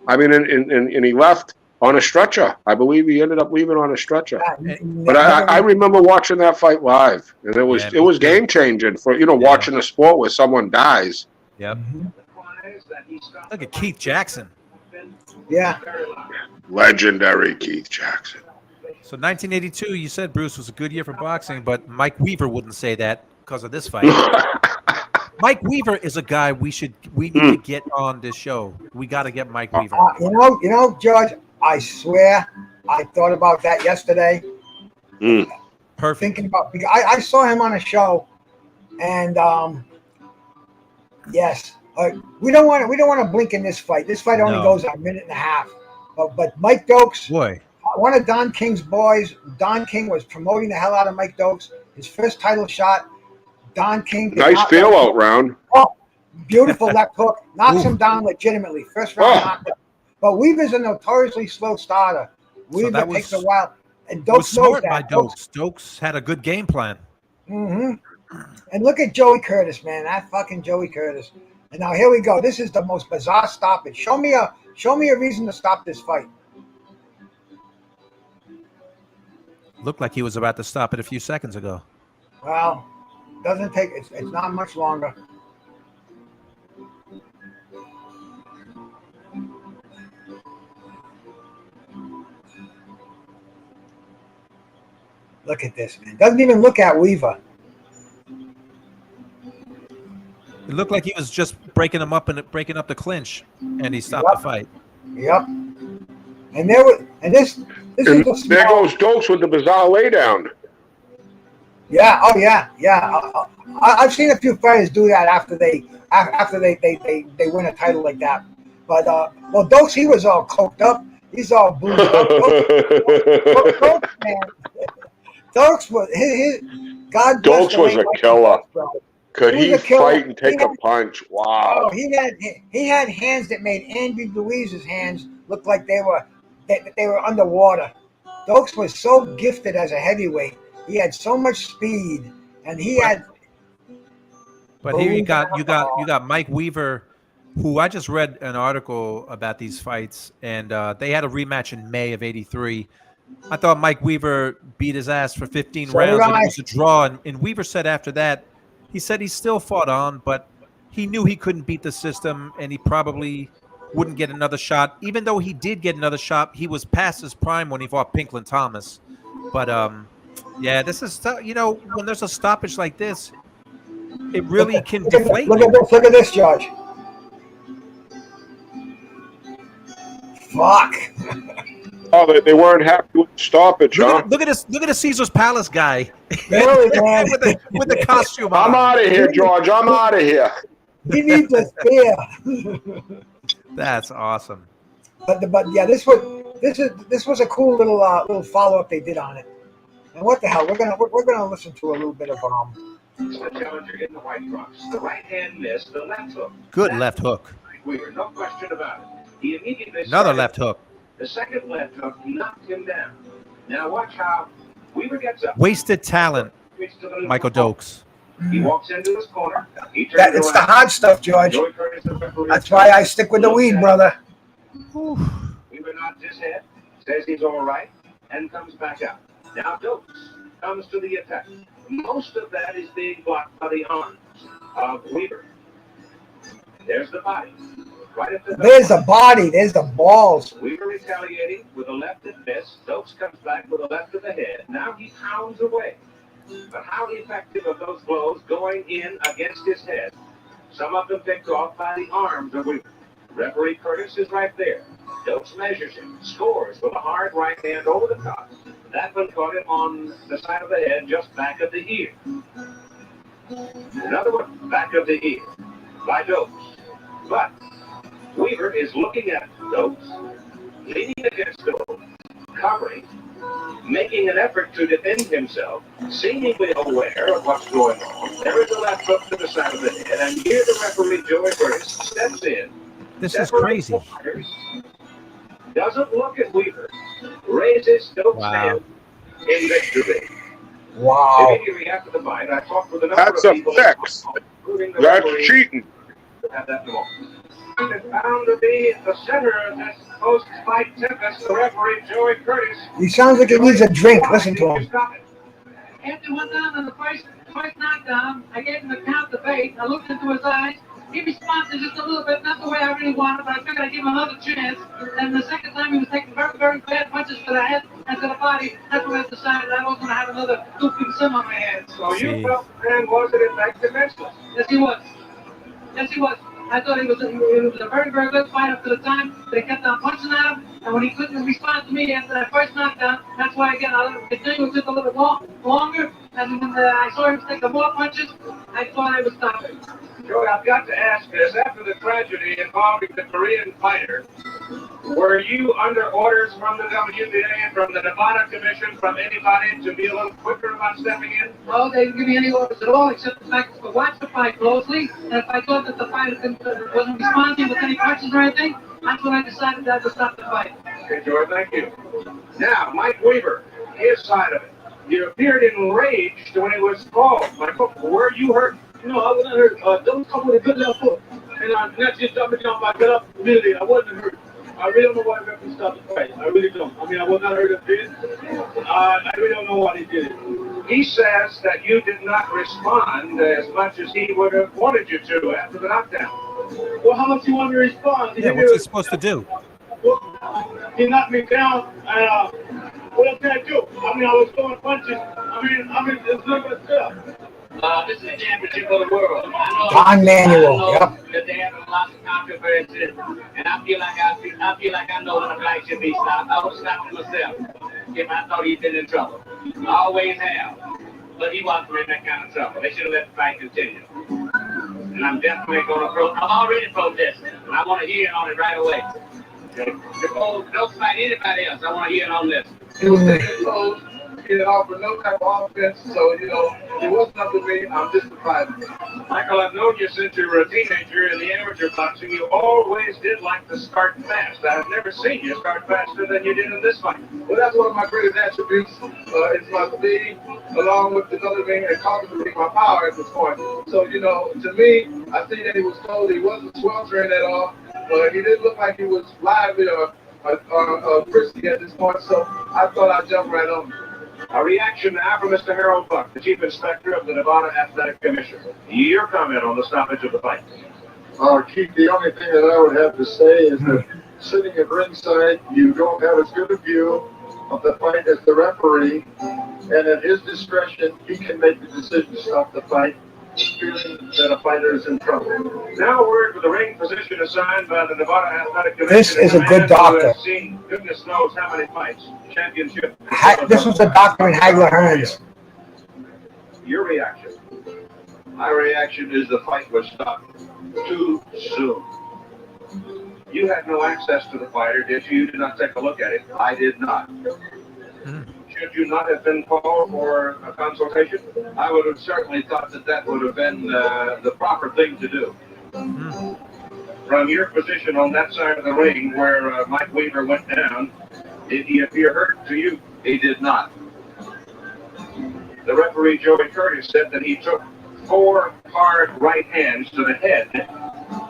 I mean, and he left on a stretcher. I believe he ended up leaving on a stretcher. But I remember watching that fight live, and it was game changing for watching a sport where someone dies. Yep. Look at Keith Jackson. Yeah. Legendary Keith Jackson. So 1982, you said, Bruce, was a good year for boxing, but Mike Weaver wouldn't say that because of this fight. Mike Weaver is a guy we need to get on this show. We got to get Mike Weaver. George, I swear I thought about that yesterday. Perfect. Thinking about, because I saw him on a show, and yes, we don't want to blink in this fight. This fight only goes a minute and a half. But Mike Dokes, one of Don King's boys. Don King was promoting the hell out of Mike Dokes. His first title shot. Don King. Nice feel-out round. Oh, beautiful left hook. Knocks him down legitimately. First round knockout. But Weaver's a notoriously slow starter. Weaver takes a while. And Dokes knows that. Dokes had a good game plan. Mm-hmm. And look at Joey Curtis, man. That fucking Joey Curtis. And now here we go. This is the most bizarre stoppage. Show me a reason to stop this fight. Looked like he was about to stop it a few seconds ago. Well, doesn't take. It's not much longer. Look at this, man. Doesn't even look at Weaver. It looked like he was just breaking up the clinch, and he stopped the fight. Yep. And this is there goes Dokes with the bizarre laydown. Yeah. Oh yeah. I've seen a few fighters do that after they win a title like that. But Dokes, he was all coked up. He's all boozed up. Dokes was God bless Dokes was a killer. Could he fight and take a punch? Wow. Oh, he had hands that made Andy Ruiz's hands look like they were underwater. Dokes was so gifted as a heavyweight. He had so much speed, and he had. But here you got Mike Weaver, who I just read an article about these fights, and they had a rematch in May of '83. I thought Mike Weaver beat his ass for 15 rounds, and it was a draw. And Weaver said after that, he said he still fought on, but he knew he couldn't beat the system, and he probably wouldn't get another shot. Even though he did get another shot, he was past his prime when he fought Pinklin Thomas. But yeah, this is when there's a stoppage like this, it really can deflate. Look at this, George. Fuck. Oh, they weren't happy with the stoppage, huh? Look at this! Look at the Caesar's Palace guy Really, man. with the costume on. I'm out of here, George. I'm out of here. He needs a spear. That's awesome. But yeah, this was a cool little follow up they did on it. And what the hell? We're gonna listen to a little bit of The challenger in the white trunks. The right hand missed the left hook. Good left hook. Weaver, no question about it. He immediately Another left hook. The second left hook knocked him down. Now watch how Weaver gets up. Wasted talent, Michael Dokes. He walks into his corner. it's the hard stuff, George. That's why I stick with the weed, brother. Weaver nods his head, says he's all right, and comes back out. Now Dokes comes to the attack. Most of that is being blocked by the arms of Weaver. There's the body. Right at There's the body. There's the balls. Weaver retaliating with a left that missed. Dokes comes back with a left to the head. Now he pounds away. But how effective are those blows going in against his head? Some of them picked off by the arms of Weaver. Referee Curtis is right there. Dokes measures him, scores with a hard right hand over the top. That one caught him on the side of the head, just back of the ear. Another one, back of the ear, by Dokes. But Weaver is looking at Dokes, leaning against Dokes, covering, making an effort to defend himself, seemingly aware of what's going on. There is a left hook to the side of the head, and here the referee, Joey Curtis, steps in. This is crazy. Doesn't look at Weaver, raises Dokes' hand in victory. Wow. Immediately after the fight, I talked with a number That's of a people, fix. including the That's referee. cheating. At that moment. It's bound to be at the center of this post-fight tempest, the referee, Joey Curtis. He sounds like he needs a drink. Listen to him. After one down on the first knockdown, I gave him the count to bait. I looked into his eyes. He responded just a little bit, not the way I really wanted, but I figured I'd give him another chance. And the second time he was taking very, very bad punches to the head and to the body. That's when I decided I was going to have another goofy sim on my hands. So you felt the man wasn't in fact defenseless. Yes, he was. Yes, he was. I thought he was a very, very good fight up to the time, but he kept on punching at him, and when he couldn't respond to me after that first knockdown, that's why again the thing was just a little bit longer, and when I saw him take more punches, I thought I would stop it. Joey, I've got to ask this. After the tragedy involving the Korean fighter, were you under orders from the WBA, from the Nevada Commission, from anybody to be a little quicker about stepping in? Well, they didn't give me any orders at all, except the fact to watch the fight closely, and if I thought that the fighter wasn't responding with any punches or anything, that's when I decided that I would stop the fight. Okay, Joey, thank you. Now, Mike Weaver, his side of it. You appeared enraged when it was called. Were you hurt? No, I wasn't hurt. Don't come with a good left foot. And I not just jumping down my gut up immediately. I wasn't hurt. I really don't know why he stopped the fight. I really don't. I mean, I was not hurt at this. I really don't know why he did it. He says that you did not respond as much as he would have wanted you to after the knockdown. Well, how much you want me to respond? Yeah, what's he supposed to do? Well, he knocked me down, and what can I do? I mean, I was throwing punches. I mean, it's not good stuff. This is the championship of the world. Don Manuel, yep. That they have a lot of controversy, and I feel like I know when a fight should be stopped. I would stop it myself if I thought he'd been in trouble. I always have, but he wasn't in that kind of trouble. They should have let the fight continue. And I'm definitely going to I'm already protesting, and I want to hear on it right away. Before don't fight anybody else, I want to hear on this. It was taken close. It offered no type of offense, so, you know, it wasn't up to me. I'm just surprised. Michael, I've known you since you were a teenager in the amateur boxing. You always did like to start fast. I've never seen you start faster than you did in this fight. Well, that's one of my greatest attributes. It's my speed, along with another thing that causes me my power at this point. So, you know, to me, I see that he was told he wasn't sweltering at all, but he didn't look like he was lively or frisky at this point, so I thought I'd jump right on him. A reaction now from Mr. Harold Buck, the Chief Inspector of the Nevada Athletic Commission. Your comment on the stoppage of the fight. Keith, the only thing that I would have to say is that sitting at ringside, you don't have as good a view of the fight as the referee, and at his discretion, he can make the decision to stop the fight, feeling that a fighter is in trouble. Now a word for the ring position assigned by the Nevada Athletic Commission. This is a good doctor. Seen goodness knows how many fights. Championship. This was a doctor in Hagler Hearns. Your reaction? My reaction is the fight was stopped too soon. You had no access to the fighter, did you? You did not take a look at it. I did not. Should you not have been called for a consultation? I would have certainly thought that that would have been the proper thing to do. From your position on that side of the ring where Mike Weaver went down, did he appear hurt to you? He did not. The referee, Joey Curtis, said that he took 4 hard right hands to the head,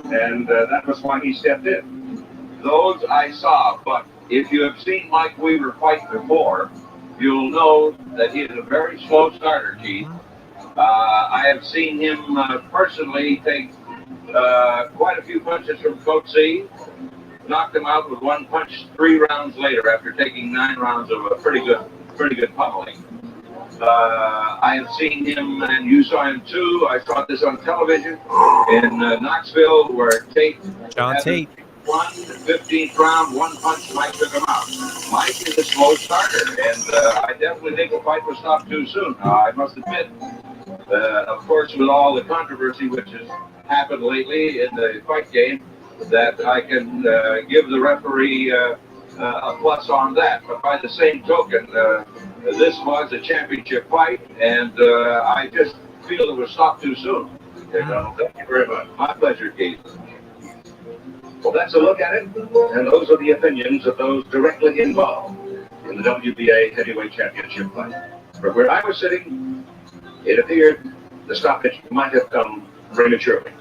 and that was why he stepped in. Those I saw, but if you have seen Mike Weaver fight before, you'll know that he is a very slow starter, Keith. I have seen him personally take quite a few punches from Coach Z, knocked him out with 1 punch 3 rounds later after taking 9 rounds of a pretty good pummeling. I have seen him, and you saw him too. I saw this on television in Knoxville, where John Tate. 15th round, 1 punch, Mike took him out. Mike is a slow starter, and I definitely think the fight was stopped too soon. I must admit, of course, with all the controversy which has happened lately in the fight game, that I can give the referee a plus on that. But by the same token, this was a championship fight, and I just feel it was stopped too soon. Thank you very much. My pleasure, Keith. Well, that's a look at it, and those are the opinions of those directly involved in the WBA Heavyweight Championship fight. From where I was sitting, it appeared the stoppage might have come prematurely.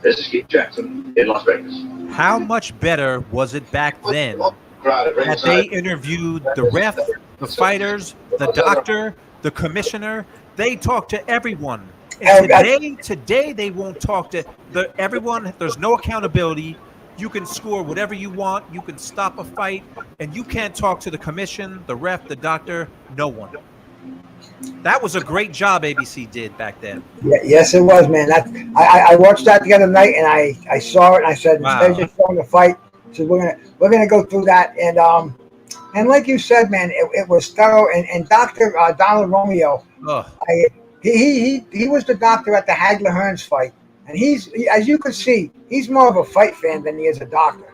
This is Keith Jackson in Las Vegas. How much better was it back then that they interviewed the ref, the fighters, the doctor, the commissioner? They talked to everyone. And today they won't talk to everyone. There's no accountability. You can score whatever you want. You can stop a fight, and you can't talk to the commission, the ref, the doctor, no one. That was a great job ABC did back then. Yeah, yes, it was, man. I watched that the other night, and I saw it, and I said, instead of just showing the fight, so we're gonna go through that, and like you said, man, it was thorough. And Dr. Donald Romeo, he was the doctor at the Hagler Hearns fight, and he's, as you can see, he's more of a fight fan than he is a doctor,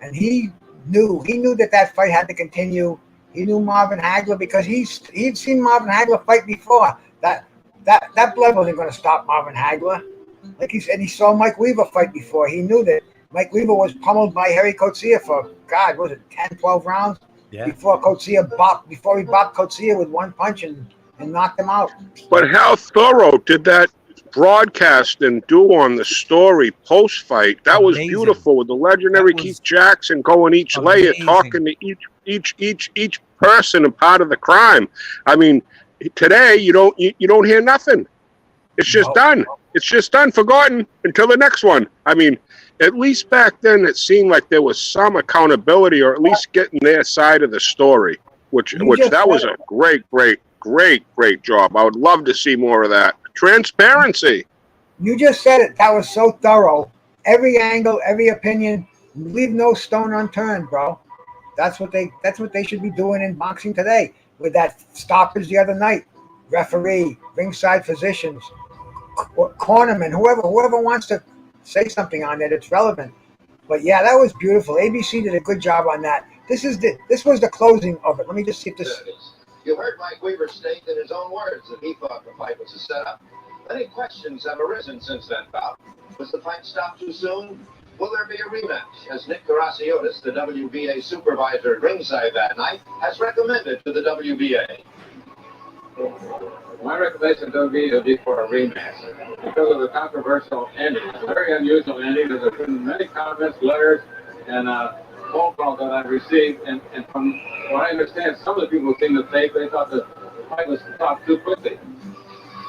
and he knew that fight had to continue. He knew Marvin Hagler because he'd seen Marvin Hagler fight before. That blood wasn't going to stop Marvin Hagler. Like he said, he saw Mike Weaver fight before. He knew that Mike Weaver was pummeled by Harry Coetzee for, God, was it 10, 12 rounds? Yeah. Before he bopped Coetzee with 1 punch and knocked him out. But how thorough did that broadcasting do on the story post-fight? That was beautiful, with the legendary Keith Jackson going each layer, talking to each person and part of the crime. I mean, today you don't hear nothing. It's just done. It's just done, forgotten until the next one. I mean, at least back then it seemed like there was some accountability, or at least getting their side of the story, which that was a great job. I would love to see more of that. Transparency. You just said it. That was so thorough. Every angle, every opinion, leave no stone unturned, bro. That's what they should be doing in boxing today. With that stoppage the other night, referee, ringside physicians, cornerman, whoever wants to say something on it, it's relevant. But yeah, that was beautiful. ABC did a good job on that. This was the closing of it. Let me just see if this. You heard Mike Weaver state in his own words that he thought the fight was a setup. Many questions have arisen since that bout. Was the fight stopped too soon? Will there be a rematch? As Nick Garcia, the WBA supervisor at ringside that night, has recommended to the WBA. My recommendation to WBA would be for a rematch because of the controversial ending. It's a very unusual ending. There's been many comments, letters, and phone calls that I've received. And from what I understand, some of the people seem to think they thought the fight was stopped too quickly.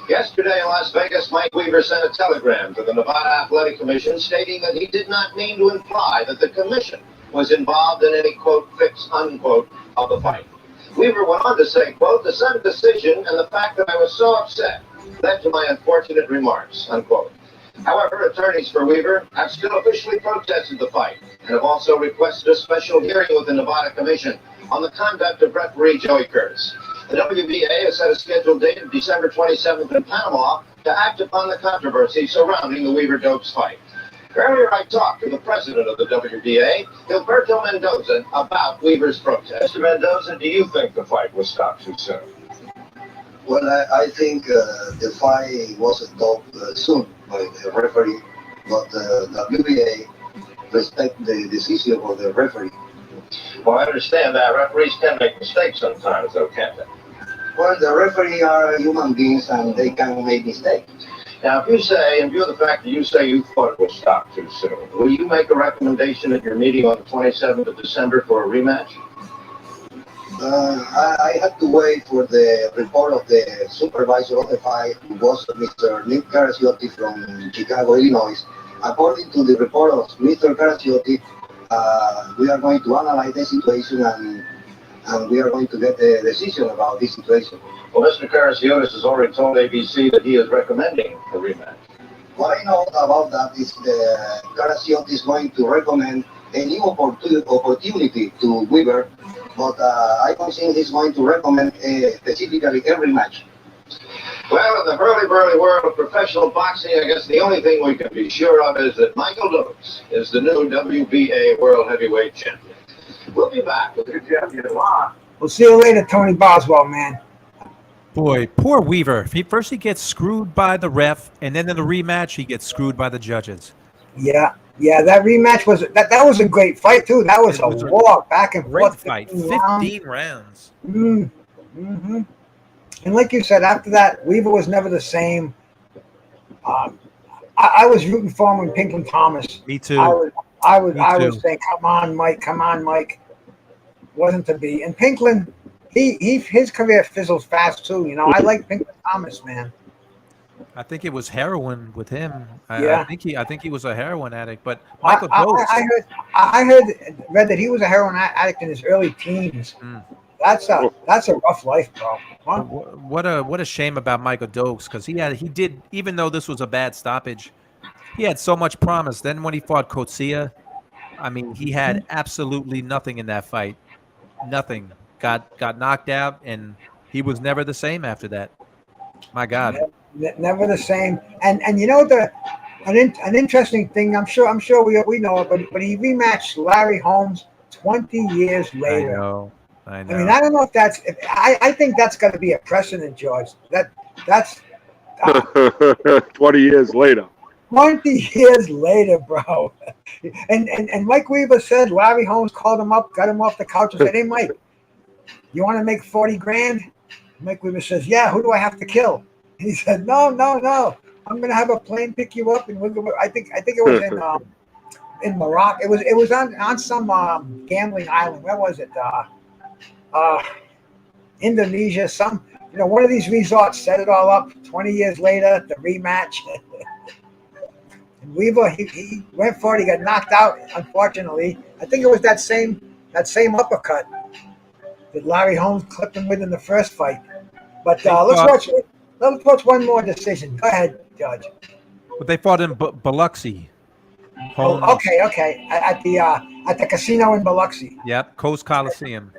Yesterday in Las Vegas, Mike Weaver sent a telegram to the Nevada Athletic Commission stating that he did not mean to imply that the commission was involved in any, quote, fix, unquote, of the fight. Weaver went on to say, quote, the sudden decision and the fact that I was so upset led to my unfortunate remarks, unquote. However, attorneys for Weaver have still officially protested the fight and have also requested a special hearing with the Nevada Commission on the conduct of referee Joey Curtis. The WBA has set a scheduled date of December 27th in Panama to act upon the controversy surrounding the Weaver-Dokes fight. Earlier, I talked to the president of the WBA, Gilberto Mendoza, about Weaver's protest. Mr. Mendoza, do you think the fight was stopped too soon? Well, I think the fight was stopped soon by the referee, but the WBA respect the decision of the referee. Well, I understand that. Referees can make mistakes sometimes, though, can't they? Well, the referee are human beings and they can make mistakes. Now, if you say, in view of the fact that you say you thought it was stopped too soon, will you make a recommendation at your meeting on the 27th of December for a rematch? I had to wait for the report of the supervisor of the fight, who was Mr. Nick Garcia from Chicago, Illinois. According to the report of Mr. Garcia, we are going to analyze the situation and we are going to get a decision about this situation. Well, Mr. Karasiotis has already told ABC that he is recommending a rematch. What I know about that is the Garcia is going to recommend a new opportunity to Weaver, but I don't think he's going to recommend specifically every match. Well, in the hurly-burly world of professional boxing, I guess the only thing we can be sure of is that Michael Dokes is the new WBA World Heavyweight Champion. We'll be back with the champion. We'll see you later, Tony Boswell, man. Boy, poor Weaver. First he gets screwed by the ref, and then in the rematch he gets screwed by the judges. Yeah, that rematch was that was a great fight too. That was a war back and Great forth. fight, 15 rounds. Mm-hmm. And like you said, after that, Weaver was never the same. I was rooting for him when Pinklon Thomas. Me too. I was saying, come on, Mike. Wasn't to be. And Pinklon, his career fizzles fast too. You know, I like Pinklon Thomas, man. I think it was heroin with him. Yeah. I think he was a heroin addict. But Michael Dokes. I read that he was a heroin addict in his early teens. That's a rough life, bro. Huh? What a shame about Michael Dokes, because he did, even though this was a bad stoppage, he had so much promise. Then when he fought Garcia, I mean, he had absolutely nothing in that fight. Nothing. Got knocked out, and he was never the same after that. My God. Never the same. And you know an interesting thing. I'm sure we know it, but he rematched Larry Holmes 20 years later. I know. I mean, I don't know if that's. I think that's got to be a precedent, George. That's 20 years later. 20 years later, bro. And Mike Weaver said Larry Holmes called him up, got him off the couch, and said, "Hey, Mike, you want to make 40 grand?" Mike Weaver says, "Yeah. Who do I have to kill?" And he said, "No. I'm gonna have a plane pick you up, and I think it was in Morocco. It was on some gambling island. Where was it? Indonesia, one of these resorts. Set it all up. 20 years later, the rematch. And Weaver, he went for it. He got knocked out, unfortunately. I think it was that same uppercut that Larry Holmes clipped him with in the first fight. But let's watch one more decision. Go ahead, Judge. But they fought in Biloxi. Oh, okay. At the casino in Biloxi. Yep, Coast Coliseum.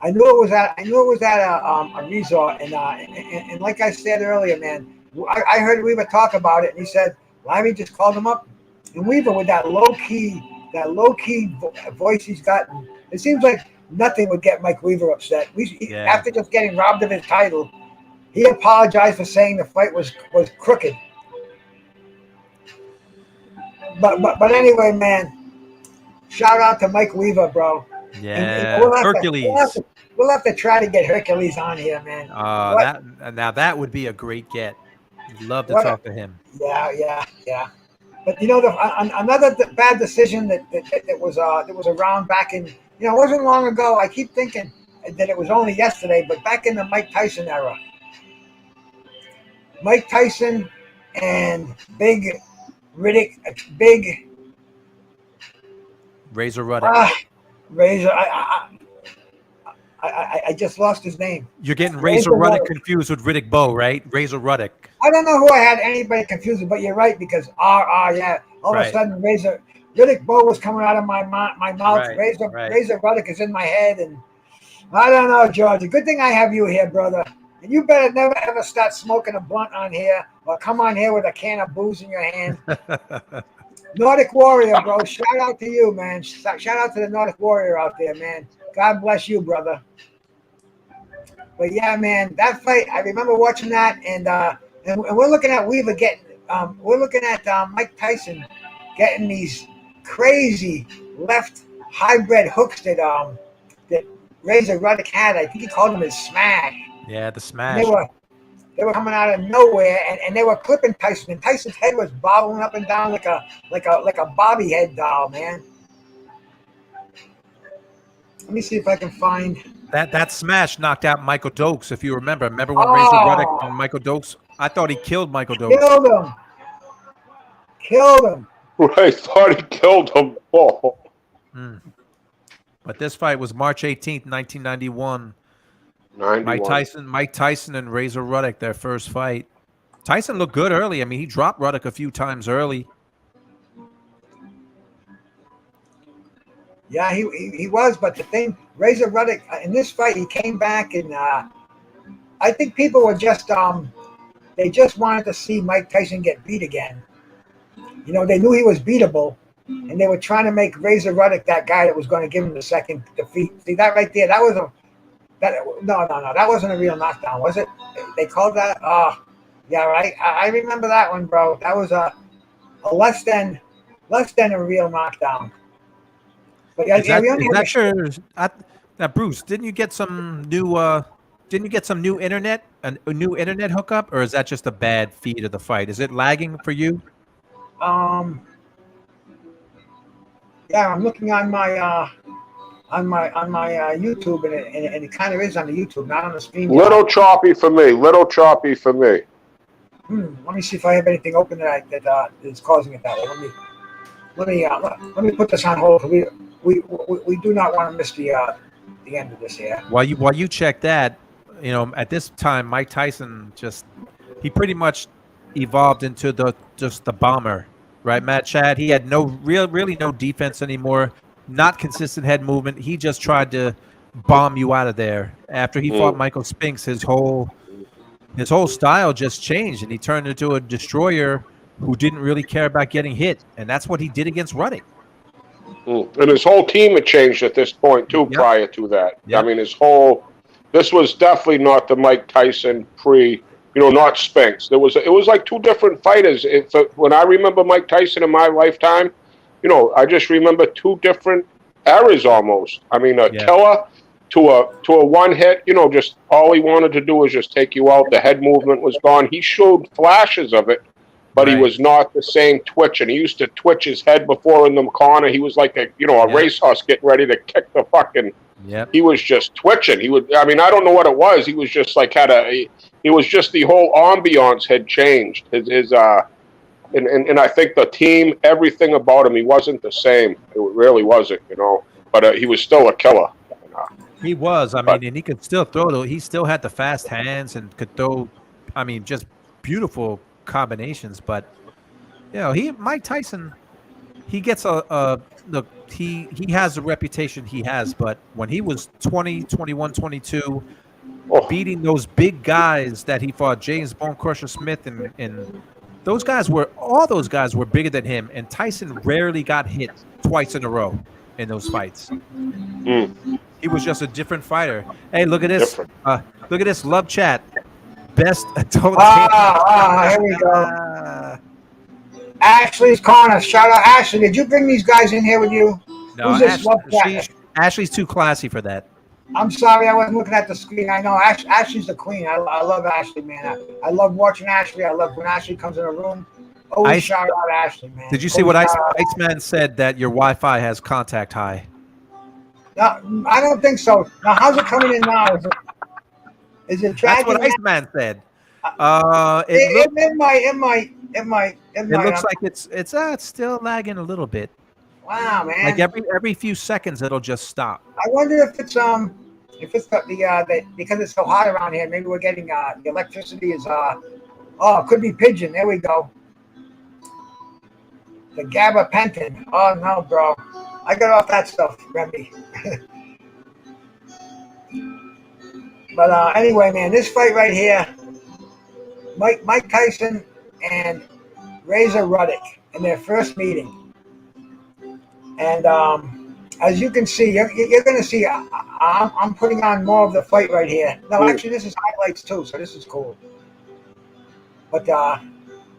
I knew it was at a resort, and like I said earlier, man, I heard Weaver talk about it, and he said Larry just called him up, and Weaver with that low key voice he's got. It seems like nothing would get Mike Weaver upset. Yeah. After just getting robbed of his title, he apologized for saying the fight was crooked. But anyway, man, shout out to Mike Weaver, bro. Yeah, And Hercules. We'll have to try to get Hercules on here, man. That would be a great get. I'd love to talk to him. Yeah. But you know, another bad decision that was around back in, you know, it wasn't long ago. I keep thinking that it was only yesterday, but back in the Mike Tyson era, Mike Tyson and Big Razor Ruddock. Razor. I just lost his name. You're getting Razor Ruddock confused with Riddick Bowe, right? Razor Ruddock. I don't know who I had anybody confused with, but you're right, because yeah. All of a sudden, Riddick Bowe was coming out of my mouth. Right, Razor Ruddock is in my head, and I don't know, George. A good thing I have you here, brother. And you better never ever start smoking a blunt on here, or come on here with a can of booze in your hand. Nordic Warrior, bro. Shout out to you, man. Shout out to the Nordic Warrior out there, man. God bless you, brother. But yeah, man, that fight, I remember watching that, and we're looking at Weaver getting, we're looking at Mike Tyson getting these crazy left hybrid hooks that Razor Ruddock had. I think he called them his smash. Yeah, the smash. They were coming out of nowhere, and they were clipping Tyson, and Tyson's head was bobbling up and down like a bobby head doll, man. Let me see if I can find that smash knocked out Michael Dokes. If you remember when Razor Ruddock and Michael Dokes? I thought he killed Michael Dokes. Killed him. Right, thought he killed him. Oh. But this fight was March 18th, 1991. 91. Mike Tyson and Razor Ruddock, their first fight. Tyson looked good early. I mean, he dropped Ruddock a few times early. Yeah, he was, but the thing, Razor Ruddock, in this fight, he came back, and I think people were just, they just wanted to see Mike Tyson get beat again. You know, they knew he was beatable, and they were trying to make Razor Ruddock that guy that was going to give him the second defeat. See, that right there, that was that wasn't a real knockdown, was it? They called that? Oh, yeah, right. I remember that one, bro. That was a less than a real knockdown. But now, Bruce, didn't you get some new internet, a new internet hookup, or is that just a bad feed of the fight? Is it lagging for you? Yeah, I'm looking on my YouTube, and it kind of is on the YouTube, not on the stream. Little choppy for me. Let me see if I have anything open that is causing it that way. Let me put this on hold. We do not want to miss the end of this here. While you check that, you know, at this time, Mike Tyson he pretty much evolved into the bomber, right, Matt Chad? He had really no defense anymore, not consistent head movement. He just tried to bomb you out of there. After he fought Michael Spinks, his whole style just changed, and he turned into a destroyer who didn't really care about getting hit, and that's what he did against Ruddock. And his whole team had changed at this point too. Yep. Prior to that, yep. I mean, this was definitely not the Mike Tyson not Spinks. It was like two different fighters. When I remember Mike Tyson in my lifetime, I just remember two different eras almost. I mean, killer to a one hit. Just all he wanted to do was just take you out. The head movement was gone. He showed flashes of it, but he was not the same twitch. And he used to twitch his head before in the corner. He was like a racehorse getting ready to kick the fucking. Yep. He was just twitching. I don't know what it was. He was just like it was just the whole ambiance had changed. And I think the team, everything about him, he wasn't the same. It really wasn't, But he was still a killer. He was. And he could still throw. He still had the fast hands and could throw. Just beautiful combinations. But Mike Tyson, he gets look. He has the reputation he has, but when he was 20, 21, 22, beating those big guys that he fought, James Bone Crusher Smith, and all those guys were bigger than him, and Tyson rarely got hit twice in a row in those fights. He was just a different fighter. Hey, look at this. Different. Look at this love chat. Best adult. Here we go. Ashley's corner. Shout out, Ashley. Did you bring these guys in here with you? No, Who's this love chat? Ashley's too classy for that. I'm sorry, I wasn't looking at the screen. I know Ashley's the queen. I love Ashley, man. I love watching Ashley. I love when Ashley comes in a room. Always shout out Ashley, man. Did you see what Iceman said, that your Wi-Fi has contact high? No, I don't think so. Now, how's it coming in now? Is it That's what Iceman said. It looks like it's still lagging a little bit. Wow, man! Like every few seconds, it'll just stop. I wonder if it's the because it's so hot around here. Maybe we're getting the electricity is it could be pigeon. There we go. The gabapentin. Oh no, bro! I got off that stuff, Remy. But anyway, man, this fight right here, Mike Tyson and Razor Ruddock in their first meeting. And as you can see, you're going to see, I'm putting on more of the fight right here. No, actually, this is highlights too, so this is cool. But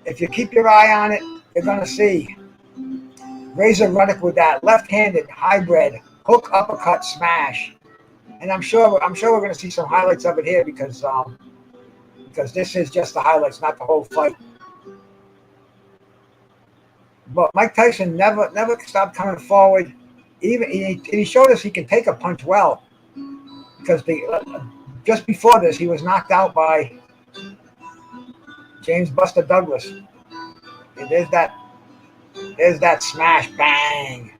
if you keep your eye on it, you're going to see Razor Ruddock with that left-handed hybrid hook uppercut smash. And I'm sure we're going to see some highlights of it here because this is just the highlights, not the whole fight. But Mike Tyson never stopped coming forward. Even he showed us he can take a punch well, because just before this he was knocked out by James Buster Douglas. And there's that smash bang.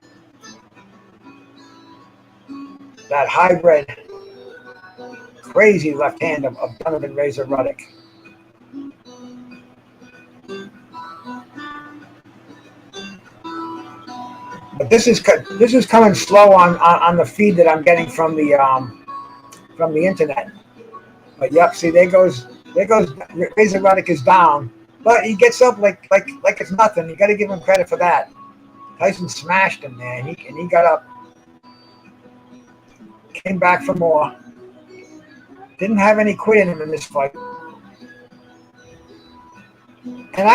That hybrid crazy left hand of Donovan Razor Ruddock. But this is coming slow on the feed that I'm getting from the internet. But yep, see there goes Razor Ruddock is down, but he gets up like it's nothing. You got to give him credit for that. Tyson smashed him there, and he got up, came back for more. Didn't have any quit in him in this fight. And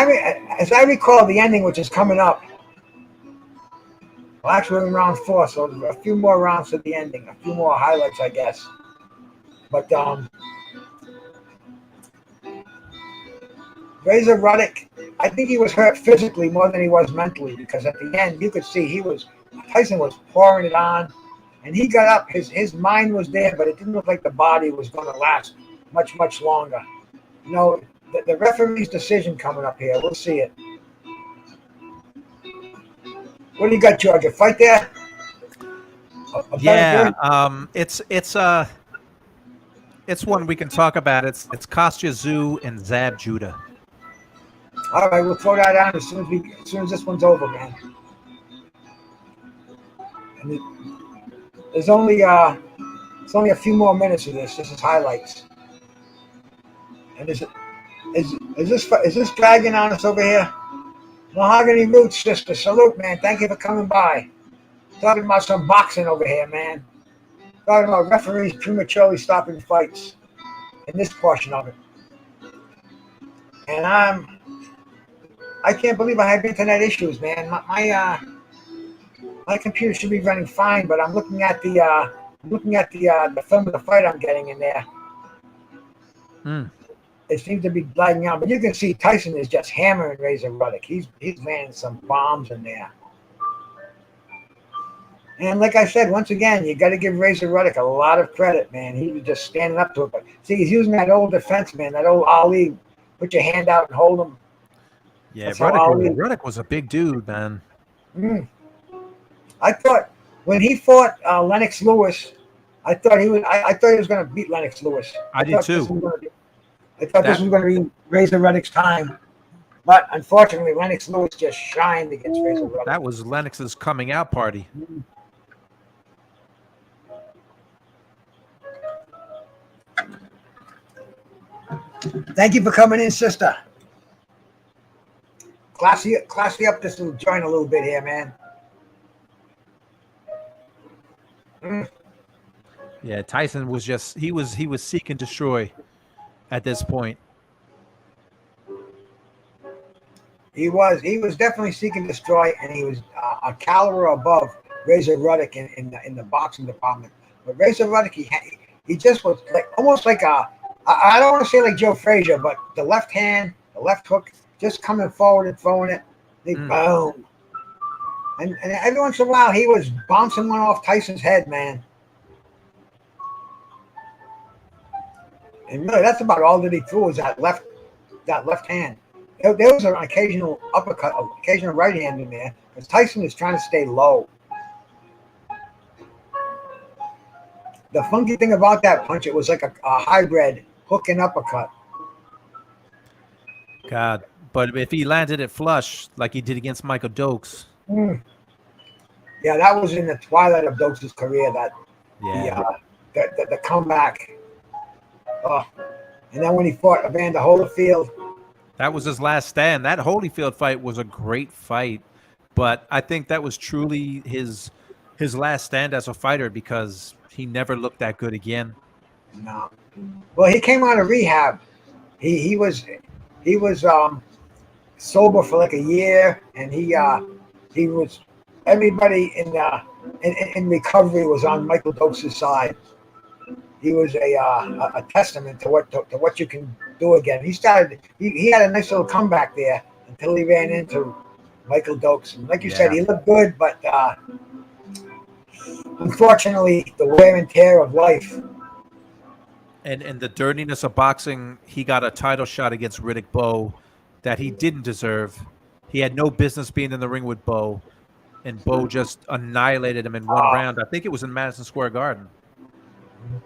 as I recall the ending, which is coming up. Well, actually, we're in round 4, so a few more rounds to the ending, a few more highlights, I guess. But Razor Ruddock, I think he was hurt physically more than he was mentally, because at the end you could see Tyson was pouring it on, and he got up. His mind was there, but it didn't look like the body was going to last much longer. You know, the referee's decision coming up here. We'll see it. What do you got, George? A fight there? It's one we can talk about. It's Kostya Tszyu and Zab Judah. All right, we'll throw that out as soon as this one's over, man. And there's only a few more minutes of this. This is highlights. And is this dragging on us over here? Mahogany Roots, sister. Salute, man. Thank you for coming by. Talking about some boxing over here, man. Talking about referees prematurely stopping fights in this portion of it. And I can't believe I have internet issues, man. My computer should be running fine, but I'm looking at the film of the fight I'm getting in there. It seems to be lagging out, but you can see Tyson is just hammering Razor Ruddock. He's landing some bombs in there. And like I said, once again, you got to give Razor Ruddock a lot of credit, man. He was just standing up to it. But see, he's using that old defense, man, that old Ali, put your hand out and hold him. Yeah, Ruddock was a big dude, man. I thought when he fought Lennox Lewis, I thought he was going to beat Lennox Lewis. I did too. I thought this was going to be Razor Ruddock's time. But unfortunately, Lennox Lewis just shined against Razor Ruddock. That was Lennox's coming out party. Thank you for coming in, sister. Classy up this little joint a little bit here, man. Yeah, Tyson was just he was seek and destroy at this point. He was definitely seeking destroy, and he was a caliber above Razor Ruddock in the boxing department. But Razor Ruddock, he just was like almost like I don't want to say like Joe Frazier, but the left hand, the left hook, just coming forward and throwing it, boom. And every once in a while, he was bouncing one off Tyson's head, man. And really, that's about all that he threw was that left hand. There was an occasional uppercut, occasional right hand in there, because Tyson was trying to stay low. The funky thing about that punch, it was like a hybrid hook and uppercut. God, but if he landed it flush like he did against Michael Dokes. Yeah, that was in the twilight of Dokes' career. The comeback. And then when he fought Evander Holyfield. That was his last stand. That Holyfield fight was a great fight, but I think that was truly his last stand as a fighter because he never looked that good again. No. Well, he came out of rehab. He was sober for like a year, and he was everybody in recovery was on Michael Dokes' side. He was a testament to what you can do again. He had a nice little comeback there until he ran into Michael Dokes. And like you said, he looked good, but unfortunately, the wear and tear of life. And the dirtiness of boxing, he got a title shot against Riddick Bowe that he didn't deserve. He had no business being in the ring with Bowe, and Bowe just annihilated him in one round. I think it was in Madison Square Garden.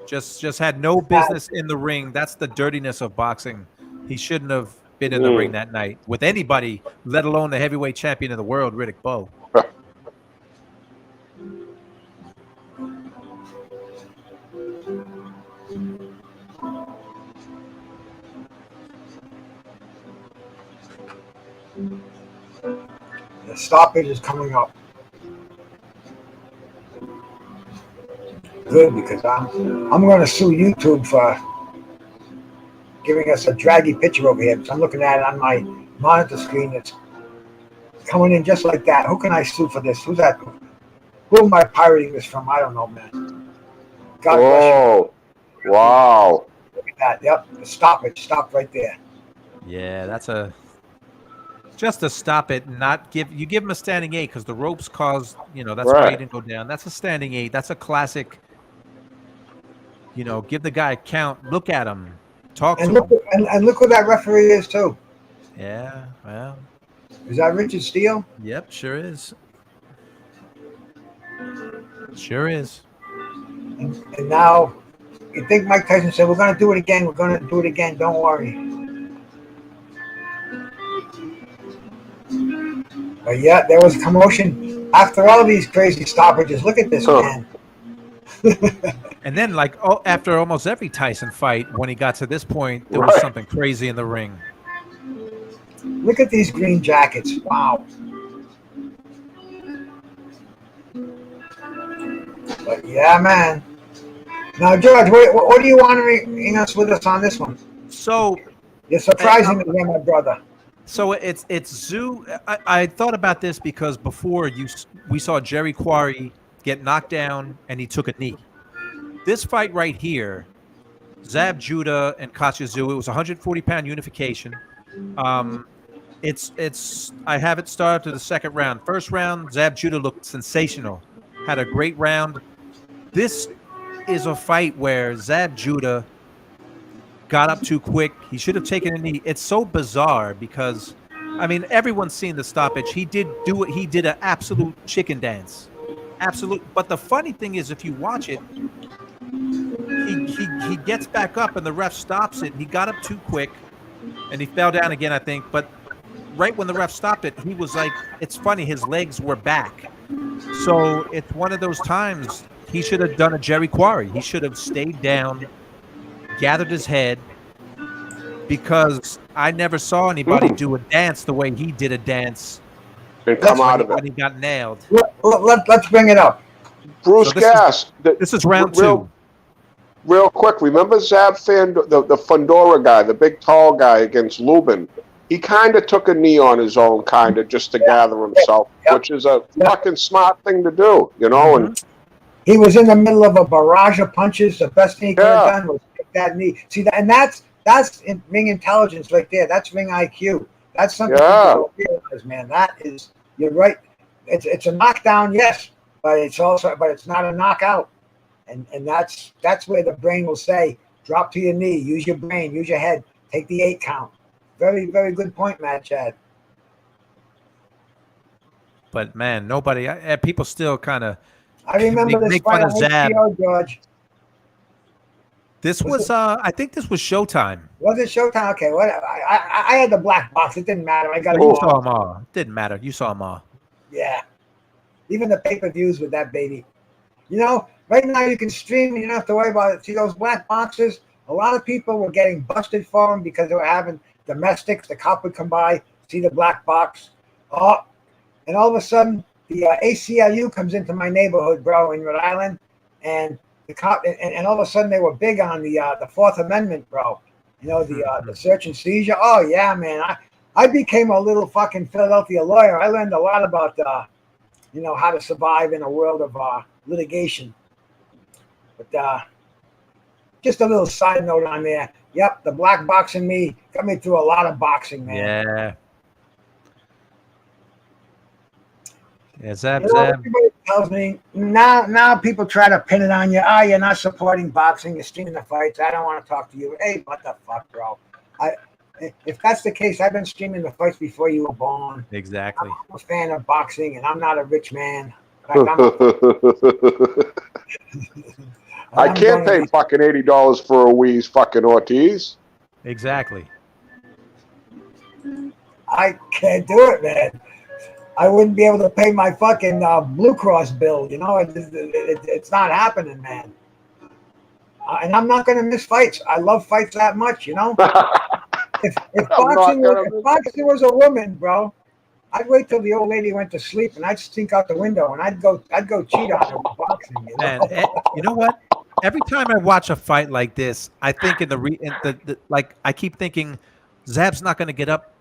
Just had no business in the ring. That's the dirtiness of boxing. He shouldn't have been in the ring that night with anybody, let alone the heavyweight champion of the world, Riddick Bowe. The stoppage is coming up. Good, because I'm going to sue YouTube for giving us a draggy picture over here. Because I'm looking at it on my monitor screen. It's coming in just like that. Who can I sue for this? Who's that? Who am I pirating this from? I don't know, man. God bless you. Wow. Look at that. Yep. The stoppage. Stop right there. Yeah, that's just to stop it and not give him a standing 8 because the ropes caused, that's why he didn't go down. That's a standing 8. That's a classic. Give the guy a count. Look at him. Talk to him. And look who that referee is too. Yeah, well. Is that Richard Steele? Yep, sure is. Sure is. And now, you think Mike Tyson said, we're going to do it again. We're going to do it again. Don't worry. But yeah, there was commotion after all these crazy stoppages. Look at this man. And then, after almost every Tyson fight, when he got to this point, there was something crazy in the ring. Look at these green jackets. Wow. But yeah, man. Now, George, what do you want to bring us with us on this one? So you're surprising me, my brother. So it's Zoo. I thought about this because before we saw Jerry Quarry get knocked down and he took a knee. This fight right here, Zab Judah and Katya Zoo, it was 140-pound unification. I have it start to the second round. First round, Zab Judah looked sensational, had a great round. This is a fight where Zab Judah got up too quick. He should have taken a knee. It's so bizarre because, everyone's seen the stoppage. He did do it. He did an absolute chicken dance. Absolute. But the funny thing is, if you watch it, he gets back up and the ref stops it. He got up too quick and he fell down again, I think. But right when the ref stopped it, he was like, it's funny, his legs were back. So it's one of those times he should have done a Jerry Quarry. He should have stayed down, gathered his head, because I never saw anybody do a dance the way he did a dance and come out of it when he got nailed. Let's bring it up. Bruce Gas. This is round 2. real quick, remember Zab the Fundora guy, the big tall guy against Lubin? He kind of took a knee on his own, kind of just to gather himself, which is a fucking smart thing to do, you know. And he was in the middle of a barrage of punches. The best thing he could have done was take that knee. See, and that's ring intelligence right there. That's ring IQ. That's something people don't realize, man. That is, you're right. It's a knockdown, yes, but it's not a knockout. And that's where the brain will say, drop to your knee, use your brain, use your head, take the 8 count. Very, very good point, Matt Chad. But man, nobody, people still kind of. I remember this make fight fun of on Zab. HBO, George. This was I think this was Showtime. Was it Showtime? Okay, what? I had the black box. It didn't matter. I got it. You saw them all. Didn't matter. You saw them all. Yeah. Even the pay-per-views with that baby. You know, right now you can stream and you don't have to worry about it. See those black boxes? A lot of people were getting busted for them because they were having domestics. The cop would come by, see the black box. Oh, and all of a sudden, the ACLU comes into my neighborhood, bro, in Rhode Island, and the cop, and all of a sudden they were big on the 4th Amendment, bro. You know, the search and seizure. Oh yeah, man. I became a little fucking Philadelphia lawyer. I learned a lot about you know, how to survive in a world of litigation. But just a little side note on there. Yep, the black box in me got me through a lot of boxing, man. Yeah. Yeah, Zab. Everybody tells me now people try to pin it on you. You're not supporting boxing. You're streaming the fights. I don't want to talk to you. Hey, what the fuck, bro? If that's the case, I've been streaming the fights before you were born. Exactly. I'm a fan of boxing, and I'm not a rich man. In fact, I can't pay fucking $80 for a Wheeze fucking Ortiz. Exactly. I can't do it, man. I wouldn't be able to pay my fucking Blue Cross bill. You know, it's not happening, man. And I'm not going to miss fights. I love fights that much, you know. If boxing was a woman, bro, I'd wait till the old lady went to sleep and I'd stink out the window and I'd go cheat on her with boxing. You know? Man, you know what? Every time I watch a fight like this, I think like I keep thinking, Zab's not going to get up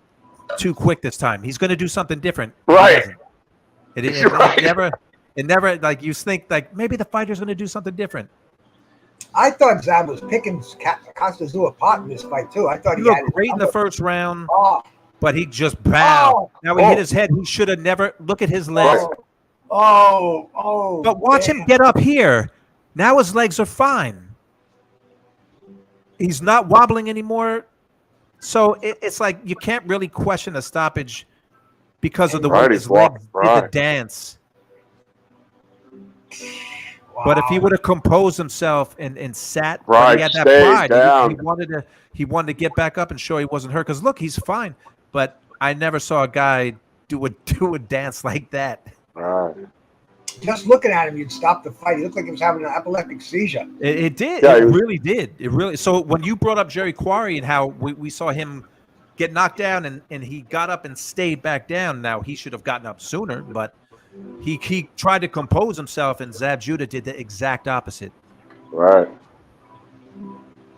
too quick this time. He's going to do something different. Right. It never like you think like maybe the fighter's going to do something different. I thought Zab was picking Costa apart in this fight too. I thought he looked great in the first round, but he just now he hit his head. He should have never. Look at his legs. But watch him get up here. Now his legs are fine. He's not wobbling anymore. So it's like you can't really question a stoppage because of the way his legs did the dance. Wow. But if he would have composed himself and sat, he had that pride. He wanted to get back up and show he wasn't hurt. Because look, he's fine. But I never saw a guy do a dance like that. Right. Just looking at him, you'd stop the fight. He looked like he was having an epileptic seizure. It did. Yeah, it really did. It really. So when you brought up Jerry Quarry and how we saw him get knocked down and he got up and stayed back down. Now he should have gotten up sooner, but he tried to compose himself, and Zab Judah did the exact opposite. Right.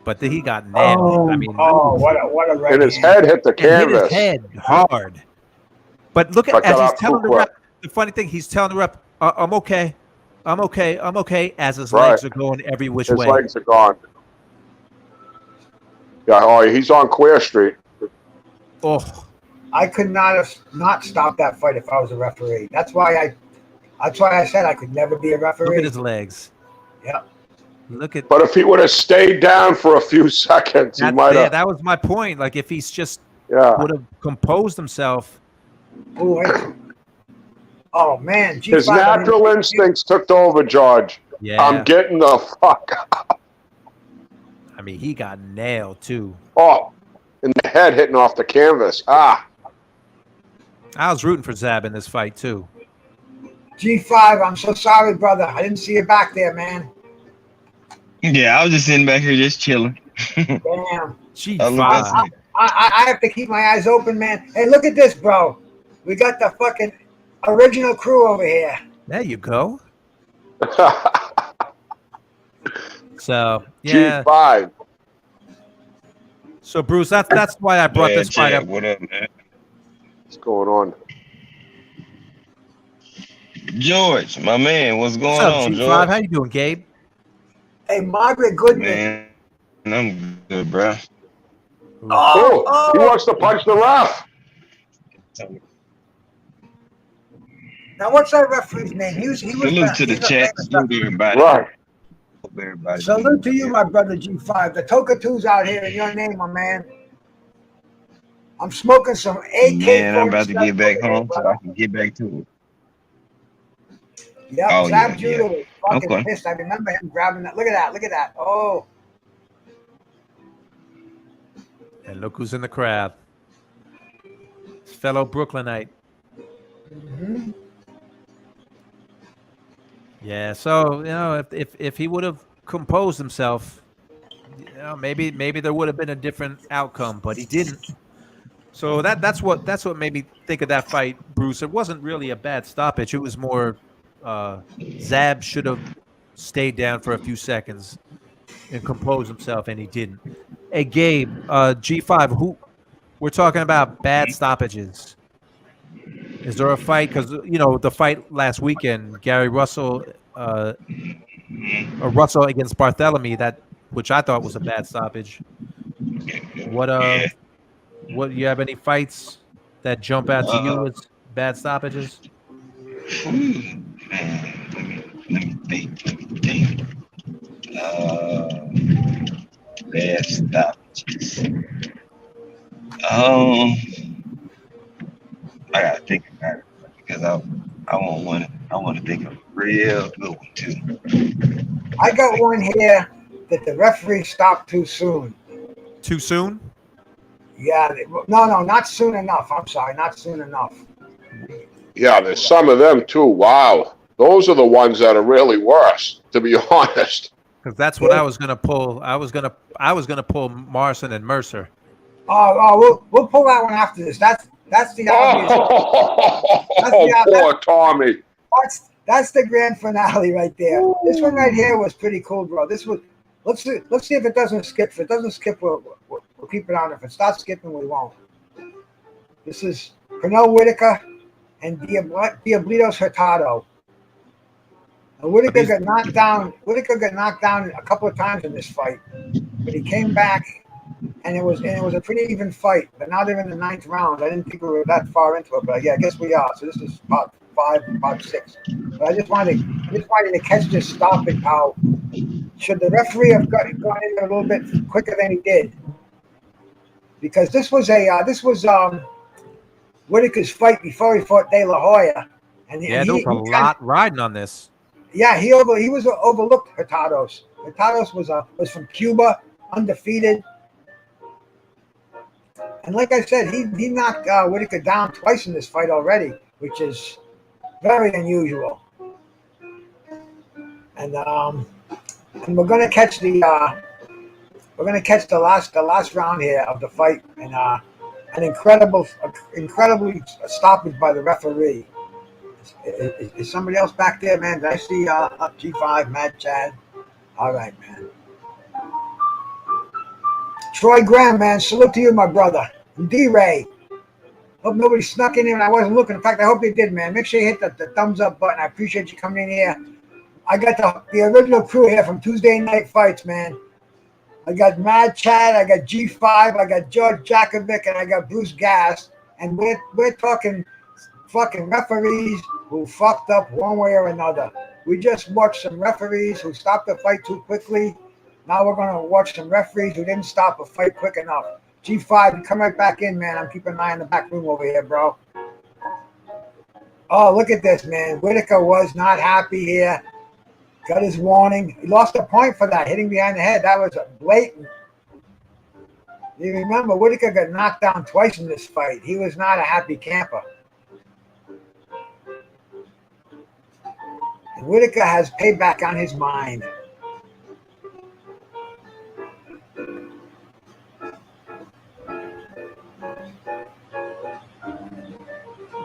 But then he got nailed. I mean, what a right and his head hit the canvas. Hit his head hard. But look at as he's telling the rep. The funny thing, he's telling the rep, "I'm okay, I'm okay, I'm okay." As his legs are going every which way. His legs are gone. Yeah. He's on Queer Street. Oh. I could not have not stopped that fight if I was a referee. That's why I said I could never be a referee. Look at his legs. Yeah. But if he would have stayed down for a few seconds, he might have. That was my point. Like if he's just would have composed himself. Oh man, G5, his natural instincts took over, George. Yeah. I'm getting the fuck out. I mean, he got nailed too. Oh, and the head hitting off the canvas. I was rooting for Zab in this fight too. G5, I'm so sorry, brother. I didn't see you back there, man. Yeah, I was just sitting back here just chilling. Damn. G5. I have to keep my eyes open, man. Hey, look at this, bro. We got the fucking original crew over here. There you go. So yeah. G5. So Bruce, that's why I brought this fight up. What up, man? What's going on? George, my man, what's going What's up, on, G5? George? How you doing, Gabe? Hey, Margaret Goodman. Man, I'm good, bro. Oh, he wants to punch the ref. Now, what's that referee's name? He was Salute to the chat. Salute everybody. Right. Hope everybody. Salute to you, my brother G5. The Toker 2's out here in your name, my man. I'm smoking some AK. Man, I'm about to get back home so I can get back to it. Yep, Oh, Zab yeah, Judah yeah. was fucking Okay. pissed. I remember him grabbing that. Look at that. Look at that. Oh. And look who's in the crowd. Fellow Brooklynite. Mm-hmm. Yeah, so you know, if he would have composed himself, you know, maybe there would have been a different outcome, but he didn't. So that's what made me think of that fight, Bruce. It wasn't really a bad stoppage. It was more Zab should have stayed down for a few seconds and composed himself, and he didn't. Hey, Gabe, G5, who we're talking about bad stoppages. Is there a fight? Because, you know, the fight last weekend, Gary Russell, Russell against Barthélemy, which I thought was a bad stoppage. What you have any fights that jump out to you as bad stoppages? Let me think. Bad stoppages. I gotta think about it because I want to think of a real good one too. I got one here that the referee stopped too soon. Too soon? Yeah, no, not soon enough. I'm sorry, not soon enough. Yeah, there's some of them too. Wow. Those are the ones that are really worse, to be honest. Because that's what I was gonna pull. I was gonna pull Morrison and Mercer. We'll pull that one after this. That's the obvious. Poor Tommy. That's the grand finale right there. This one right here was pretty cool, bro. This was. Let's see if it doesn't skip. If it doesn't skip, we'll keep it on. If it starts skipping, we won't. This is Pernell Whitaker and Diablitos Hurtado. And Whitaker got knocked down. Whitaker got knocked down a couple of times in this fight, but he came back, and it was a pretty even fight. But now they're in the 9th round. I didn't think we were that far into it, but yeah, I guess we are. So this is part 5, part 6. But I just wanted to catch this stoppage. How should the referee have gone in there a little bit quicker than he did? Because this was Whitaker's fight before he fought De La Hoya, and there was a lot riding on this. Yeah, he was overlooked. Hurtados was from Cuba, undefeated, and like I said, he knocked Whitaker down twice in this fight already, which is very unusual. And we're gonna catch the last round here of the fight, and an incredibly stoppage by the referee. Is somebody else back there, man? Did I see up G5, Mad Chad? All right, man. Troy Graham, man, salute to you, my brother. And D-Ray. Hope nobody snuck in here and I wasn't looking. In fact, I hope you did, man. Make sure you hit the thumbs up button. I appreciate you coming in here. I got the original crew here from Tuesday Night Fights, man. I got Mad Chad, I got G5, I got George Jakovic, and I got Bruce Gass. And we're talking fucking referees who fucked up one way or another. We just watched some referees who stopped the fight too quickly. Now we're going to watch some referees who didn't stop a fight quick enough. G5, you come right back in, man. I'm keeping an eye in the back room over here, bro. Oh, look at this, man. Whitaker was not happy here. Got his warning. He lost a point for that, hitting behind the head. That was a blatant. You remember, Whitaker got knocked down twice in this fight. He was not a happy camper. And Whitaker has payback on his mind.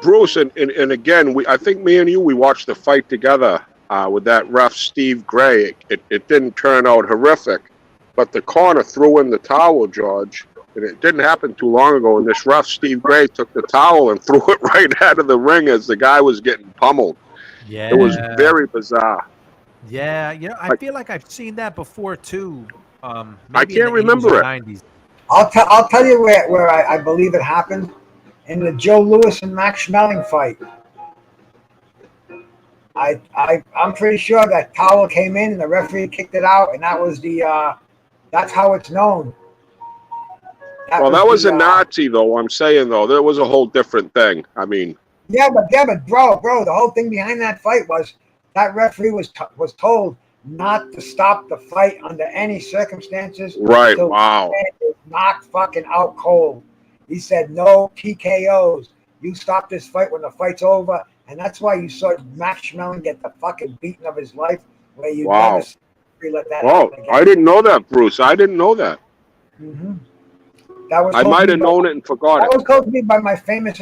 Bruce, and again, I think me and you, we watched the fight together with that ref Steve Gray. It didn't turn out horrific, but the corner threw in the towel, George, and it didn't happen too long ago. And this ref Steve Gray took the towel and threw it right out of the ring as the guy was getting pummeled. Yeah, it was very bizarre. Yeah, I feel like I've seen that before too. I can't remember it. 90s. I'll tell you where I believe it happened, in the Joe Louis and Max Schmeling fight. I'm pretty sure that towel came in and the referee kicked it out, and that was that's how it's known. That was a Nazi, though. I'm saying, though, there was a whole different thing. I mean, yeah, but bro, the whole thing behind that fight was that referee was told not to stop the fight under any circumstances. Right? Wow. Knocked fucking out cold. He said no TKOs. You stop this fight when the fight's over, and that's why you saw Max Schmeling get the fucking beating of his life. Where you never let that happen again. I didn't know that, Bruce. I didn't know that. Mm-hmm. That was I might have known it and forgot it. That was told to me by my favorite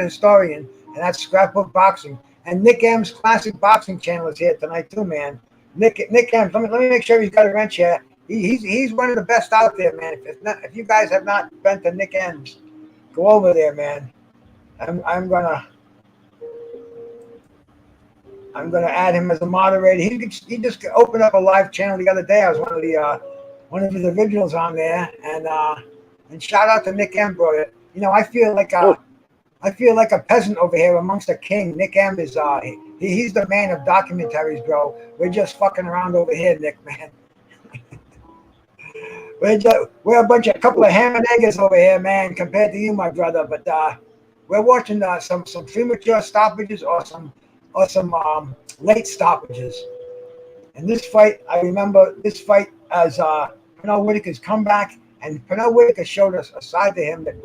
historian, and that's Scrapbook Boxing. And Nick M's Classic Boxing channel is here tonight too, man. Nick M. Let me make sure he's got a wrench here. He's one of the best out there, man. If you guys have not been to Nick M's, go over there, man. I'm gonna add him as a moderator. He just opened up a live channel the other day. I was one of his originals on there, and shout out to Nick M, bro. I feel like a peasant over here amongst a king. Nick M is he's the man of documentaries, bro. We're just fucking around over here, Nick, man. We're a couple of ham and eggers over here, man, compared to you, my brother. But we're watching some premature stoppages or some late stoppages. And this fight, I remember this fight as Pernell Whitaker's comeback, and Pernell Whitaker showed us a side to him that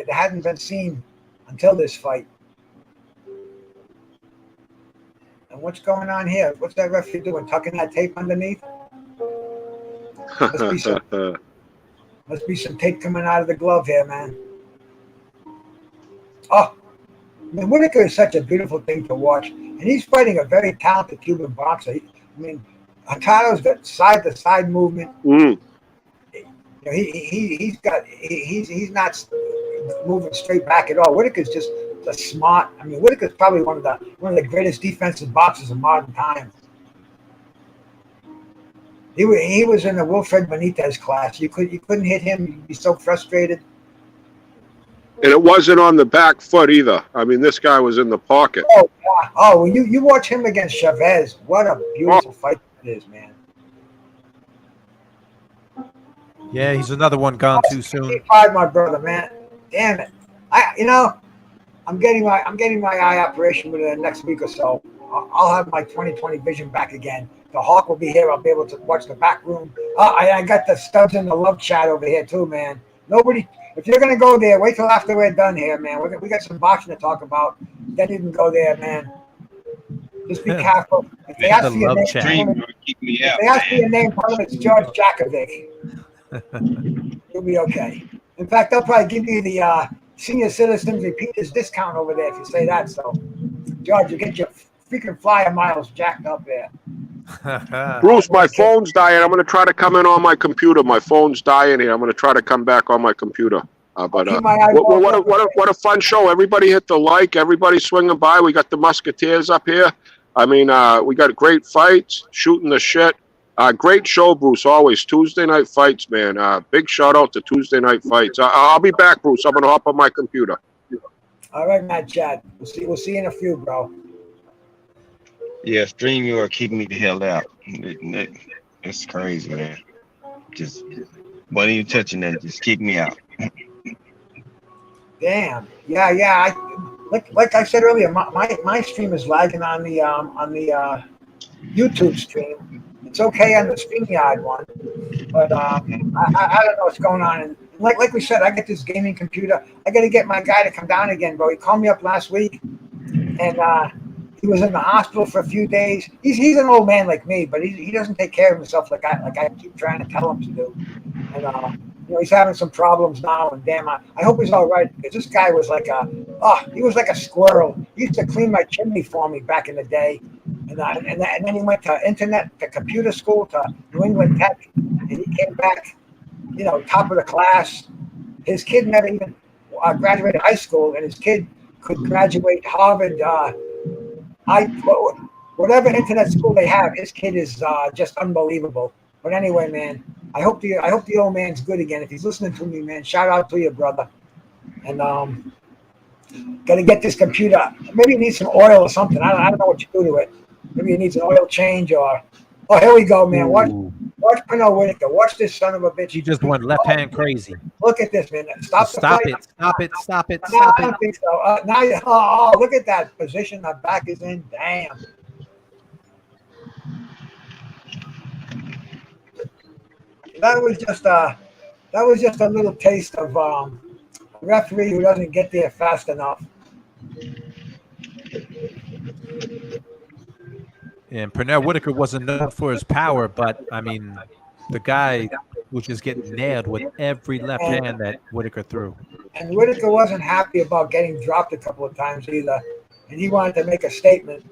hadn't been seen until this fight. And what's going on here? What's that referee doing? Tucking that tape underneath? Must be some tape coming out of the glove here, man. Oh, man, Whitaker is such a beautiful thing to watch, and he's fighting a very talented Cuban boxer. Hurtado's got side-to-side movement. He's not moving straight back at all. Whitaker's just a smart. Whitaker's probably one of the greatest defensive boxers of modern times. He was in the Wilfred Benitez class. You couldn't hit him. You'd be so frustrated. And it wasn't on the back foot either. This guy was in the pocket. Oh, yeah. Well, you watch him against Chavez. What a beautiful fight it is, man. Yeah, he's another one gone too soon. My brother, man. Damn it. I'm getting my eye operation within the next week or so. I'll have my 20/20 vision back again. The Hawk will be here. I'll be able to watch the back room. I got the studs in the love chat over here too, man. Nobody. If you're gonna go there, wait till after we're done here, man. We got some boxing to talk about. Then you can go there, man. Just be careful. If they ask for your name, tell them it's George Jakovic. You'll be okay. In fact, they'll probably give you the senior citizens repeaters discount over there if you say that. So, George, you get your freaking flyer miles jacked up there. Bruce, my phone's dying. I'm going to try to come in on my computer. My phone's dying here. I'm going to try to come back on my computer. What a fun show. Everybody hit the like. Everybody swinging by. We got the Musketeers up here. We got great fights, shooting the shit. Great show, Bruce, always. Tuesday night fights, man. Big shout out to Tuesday night fights. I'll be back, Bruce. I'm going to hop on my computer. All right, Matt, Chad. We'll see you in a few, bro. Yeah, stream you are keeping me the hell out. It's crazy, man. Just what are you touching that? Just kick me out. Damn. Yeah. Like I said earlier, my stream is lagging on the YouTube stream. It's okay on the StreamYard one, but I don't know what's going on. And like we said, I get this gaming computer. I got to get my guy to come down again, bro. He called me up last week, and he was in the hospital for a few days. He's an old man like me, but he doesn't take care of himself like I keep trying to tell him to do. And he's having some problems now, and damn, I hope he's all right, because this guy was like he was like a squirrel. He used to clean my chimney for me back in the day, and then he went to computer school to New England Tech, and he came back, top of the class. His kid never even graduated high school, and his kid could graduate Harvard. Whatever internet school they have, his kid is just unbelievable. But anyway, man, I hope the old man's good again. If he's listening to me, man, shout out to you, brother. And gotta get this computer. Maybe it needs some oil or something. I don't know what you do to it. Maybe it needs an oil change or. Oh, here we go, man. Watch Pernell Whitaker. Watch this son of a bitch. He just went left hand crazy. Look at this, man. Stop it. Stop it. No, I don't think so. Now look at that position the back is in. Damn. That was just a little taste of a referee who doesn't get there fast enough. And Pernell Whitaker wasn't known for his power, but I mean, the guy was just getting nailed with every left hand that Whitaker threw. And Whitaker wasn't happy about getting dropped a couple of times either, and he wanted to make a statement.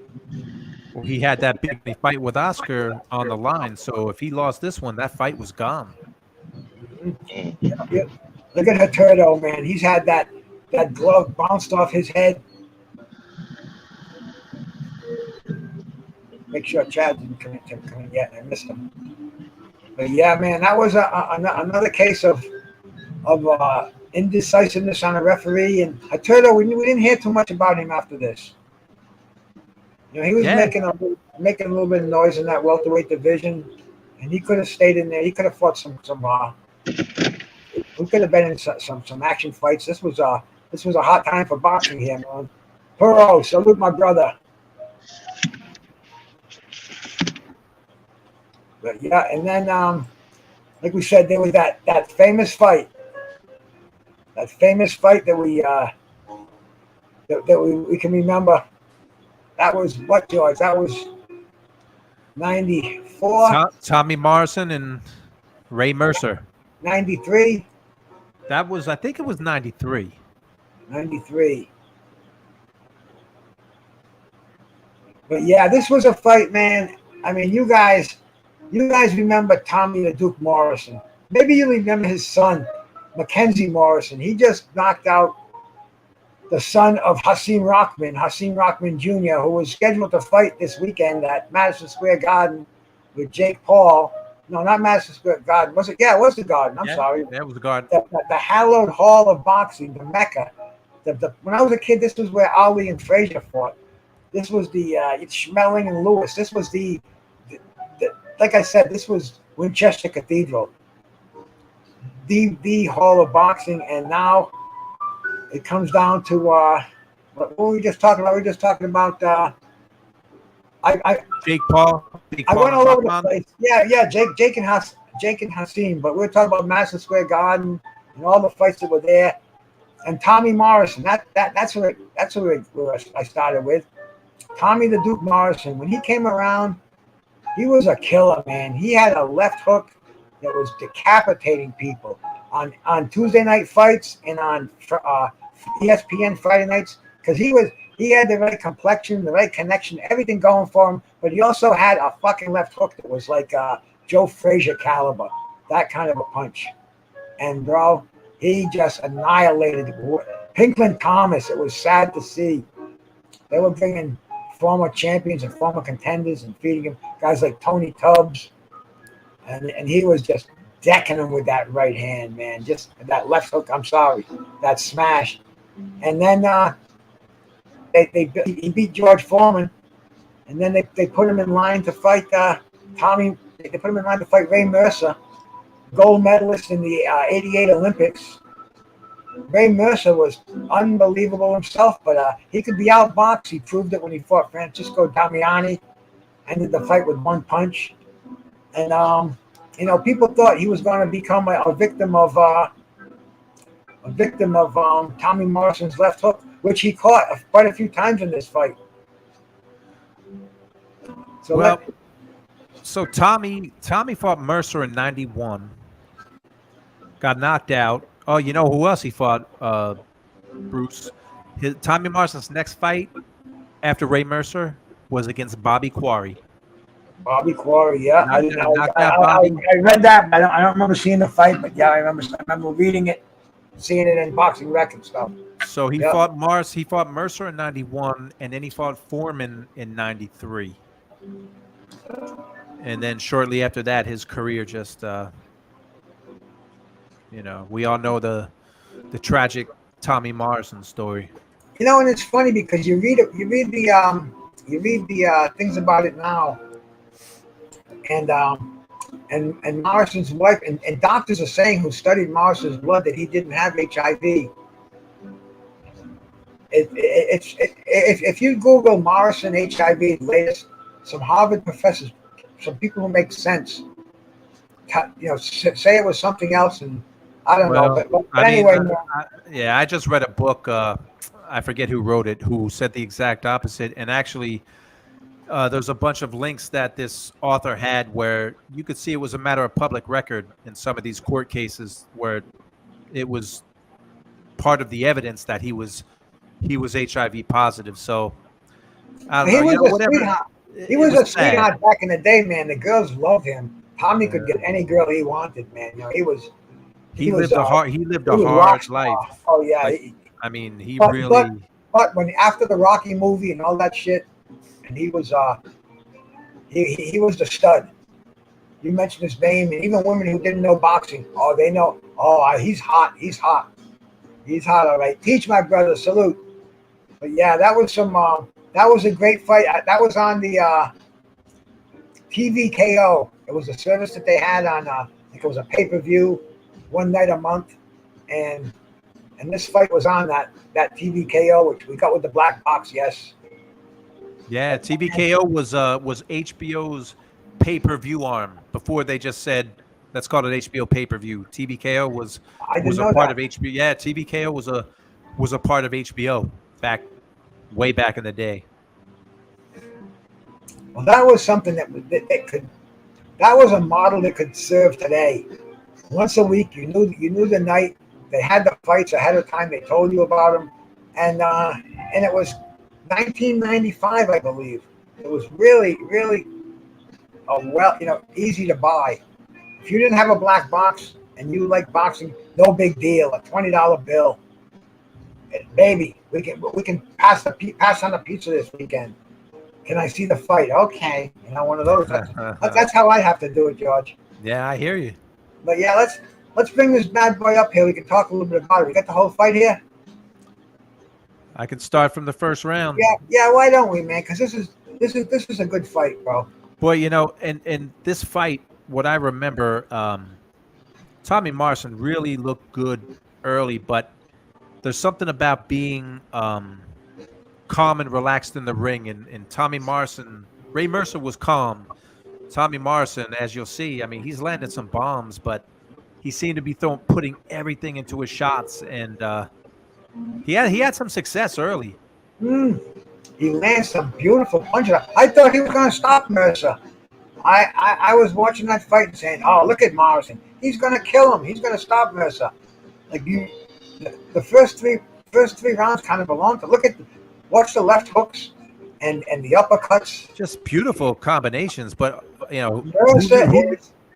Well, he had that big fight with Oscar on the line, so if he lost this one, that fight was gone. Yeah. Look at Hurtado, man. He's had that glove bounced off his head. Make sure Chad didn't come in yet. I missed him. But yeah, man, that was another case of indecisiveness on a referee. And Hurtado, we didn't hear too much about him after this. He was making a little bit of noise in that welterweight division, and he could have stayed in there. He could have fought some. We could have been in some action fights. This was a hot time for boxing here, man. Boudreaux, salute my brother. But yeah, and then like we said, there was that famous fight. That famous fight that we can remember. That was what, George? That was 94. Tommy Morrison and Ray Mercer. 93. I think it was 93. 93. But yeah, this was a fight, man. I mean, you guys remember Tommy the Duke Morrison. Maybe you remember his son, Mackenzie Morrison. He just knocked out the son of Hasim Rockman Jr., who was scheduled to fight this weekend at Madison Square Garden with Jake Paul. No, not Madison Square Garden. Was it? Yeah, it was the Garden. I'm sorry. Yeah, it was the Garden. The hallowed hall of boxing, the Mecca. When I was a kid, this was where Ali and Frazier fought. This was the Schmeling and Lewis. This was the like I said, this was Winchester Cathedral. The hall of boxing, and now it comes down to what were we just talking about? We were just talking about Jake Paul. I went all over the place. Yeah, Jake and Hasim, but we were talking about Madison Square Garden and all the fights that were there. And Tommy Morrison, that's where I started with. Tommy the Duke Morrison, when he came around, he was a killer, man. He had a left hook that was decapitating people on Tuesday night fights and on ESPN Friday nights, because he had the right complexion, the right connection, everything going for him. But he also had a fucking left hook that was like Joe Frazier caliber, that kind of a punch. And bro, he just annihilated Pinkland Thomas. It was sad to see. They were bringing former champions and former contenders and feeding him guys like Tony Tubbs, and he was just decking him with that right hand, man. Just that left hook. I'm sorry, that smash. And then he beat George Foreman, and then they put him in line to fight Tommy. They put him in line to fight Ray Mercer, gold medalist in the '88 Olympics. Ray Mercer was unbelievable himself, but he could be outboxed. He proved it when he fought Francisco Damiani. Ended the fight with one punch. And, people thought he was going to become a victim of Tommy Morrison's left hook, which he caught quite a few times in this fight. So Tommy fought Mercer in '91. got knocked out. Oh, you know who else he fought? Bruce. Tommy Marson's next fight after Ray Mercer was against Bobby Quarry. Bobby Quarry, yeah. Knocked out Bobby. I read that. But I don't remember seeing the fight, but yeah, I remember reading it, seeing it in boxing record stuff. So he fought Mercer in 91, and then he fought Foreman in 93. And then shortly after that, his career just, we all know the tragic Tommy Morrison story. And it's funny because you read the things about it now, and Morrison's wife and doctors are saying who studied Morrison's blood that he didn't have HIV. If you Google Morrison HIV latest, some Harvard professors, some people who make sense, say it was something else, and I don't know. But anyway, I just read a book. I forget who wrote it, who said the exact opposite. And actually, there's a bunch of links that this author had where you could see it was a matter of public record in some of these court cases where it was part of the evidence that he was HIV positive. So I don't know. He was a sweetheart back in the day, man. The girls loved him. Tommy could get any girl he wanted, man. He lived a hard life. Oh yeah. But when after the Rocky movie and all that shit, and he was he was the stud. You mentioned his name, and even women who didn't know boxing, they know. He's hot. He's hot. He's hot. All right. Teach my brother. Salute. But yeah, that was some. That was a great fight. That was on the TVKO. It was a service that they had on. I think it was a pay-per-view, one night a month, and this fight was on that TVKO, which we got with the black box. Yes. Yeah, TVKO was HBO's pay-per-view arm before they just said let's call it HBO pay-per-view. TVKO was a part of HBO. Yeah, TVKO was a part of HBO way back in the day. Well, that was something that was a model that could serve today. Once a week, you knew the night. They had the fights ahead of time. They told you about them, and it was 1995, I believe. It was really, really easy to buy. If you didn't have a black box and you like boxing, no big deal. A $20 bill, baby. We can pass on the pizza this weekend. Can I see the fight? Okay, one of those. That's how I have to do it, George. Yeah, I hear you. But yeah, let's bring this bad boy up here. We can talk a little bit about it. We got the whole fight here. I can start from the first round. Yeah. Why don't we, man? Because this is a good fight, bro. Boy, in this fight, what I remember, Tommy Morrison really looked good early, but there's something about being calm and relaxed in the ring. And Tommy Morrison, Ray Mercer was calm. Tommy Morrison, as you'll see, he's landed some bombs, but he seemed to be putting everything into his shots, and he had some success early. He landed some beautiful punches. I thought he was going to stop Mercer. I was watching that fight and saying, "Oh, look at Morrison. He's going to kill him. He's going to stop Mercer." The first three rounds kind of belong to watch the left hooks and the uppercuts. Just beautiful combinations, but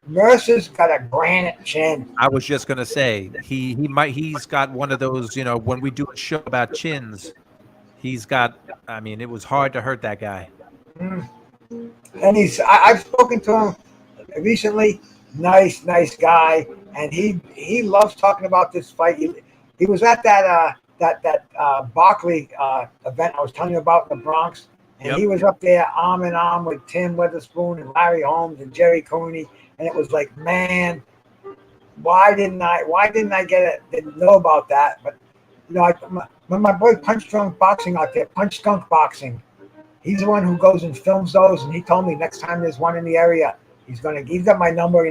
Mercer's got a granite chin. I was just gonna say he's got one of those. When we do a show about chins, he's got. It was hard to hurt that guy. And I've spoken to him recently. Nice guy, and he loves talking about this fight. He was at that Barkley event I was telling you about in the Bronx, and He was up there arm in arm with Tim Witherspoon and Larry Holmes and Jerry Cooney, and it was like, man, why didn't I didn't know about that? But when my boy Punch Drunk Boxing out there, Punch Skunk Boxing, he's the one who goes and films those, and he told me next time there's one in the area, he's got my number.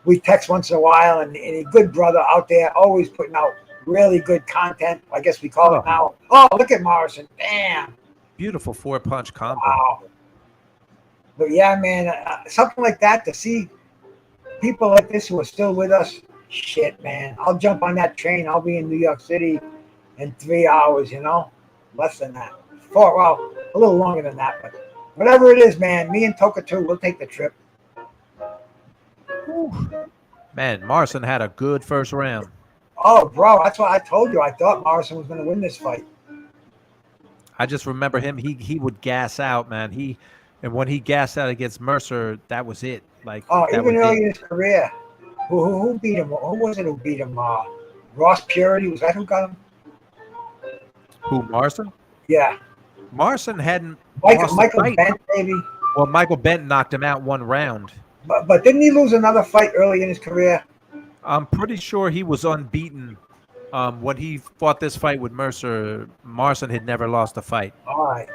We text once in a while, and a good brother out there, always putting out really good content. I guess we call it now. Oh, look at Morrison. Damn. Beautiful 4-punch combo. Wow. But yeah, man, something like that, to see people like this who are still with us, shit, man, I'll jump on that train. I'll be in New York City in 3 hours, less than that. 4, well, a little longer than that, but whatever it is, man, me and Toker too, we'll take the trip. Man, Morrison had a good first round. Oh, bro, that's why I told you. I thought Morrison was going to win this fight. I just remember him. He would gas out, man. And when he gassed out against Mercer, that was it. Like, even early in his career, who beat him? Who was it who beat him? Ross Purity, was that who got him? Who, Morrison? Yeah. Morrison hadn't. Michael Benton, maybe. Well, Michael Benton knocked him out 1 round. But didn't he lose another fight early in his career? I'm pretty sure he was unbeaten. When he fought this fight with Mercer, Morrison had never lost a fight. All right.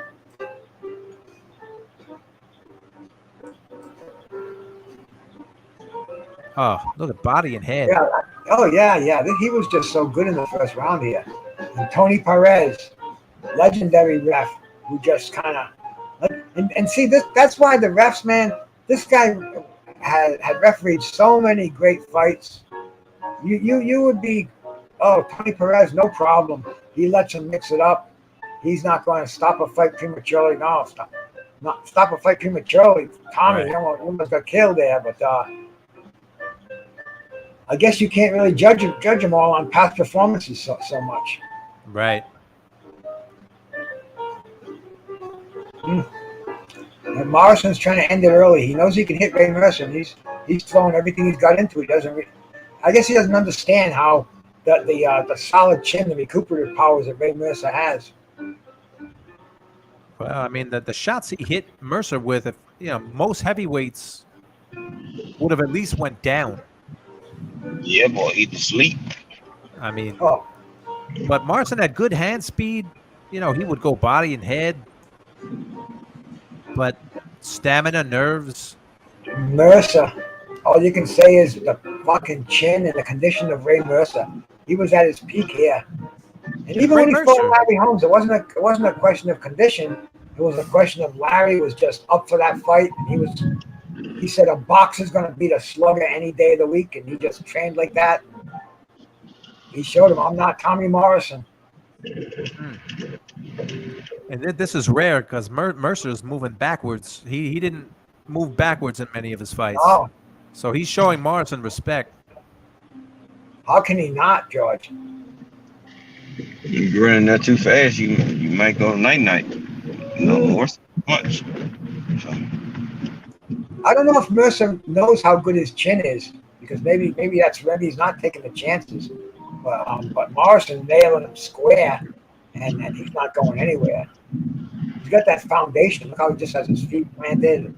Oh, look at body and head. Yeah. Oh, yeah. He was just so good in the first round here. And Tony Perez, legendary ref, who just kind of and see that's why the refs, man. This guy had refereed so many great fights. You would be, Tony Perez, no problem. He lets him mix it up. He's not going to stop a fight prematurely. No, stop a fight prematurely. Tommy, right. Almost got killed there, but I guess you can't really judge them all on past performances so much. Right. And Morrison's trying to end it early. He knows he can hit Ray Mercer. And he's throwing everything he's got into it. I guess he doesn't understand how the solid chin, the recuperative powers that Ray Mercer has. Well, I mean, the shots he hit Mercer with, if most heavyweights would have at least went down. Yeah, boy, eat the sleep. I mean, but Morrison had good hand speed. He would go body and head. But stamina, nerves. Mercer, all you can say is the fucking chin and the condition of Ray Mercer. He was at his peak here. And even when he fought Larry Holmes, it wasn't a question of condition. It was a question of Larry was just up for that fight, and he said a boxer's going to beat a slugger any day of the week, and he just trained like that. He showed him, I'm not Tommy Morrison. And this is rare because Mercer's moving backwards. He didn't move backwards in many of his fights. Oh. So he's showing Morrison respect. How can he not, George? You're running that too fast, you might go night-night. Morrison punch. So. I don't know if Mercer knows how good his chin is, because maybe that's why he's not taking the chances. But Morrison nailing him square, and he's not going anywhere. He's got that foundation. Look how he just has his feet planted.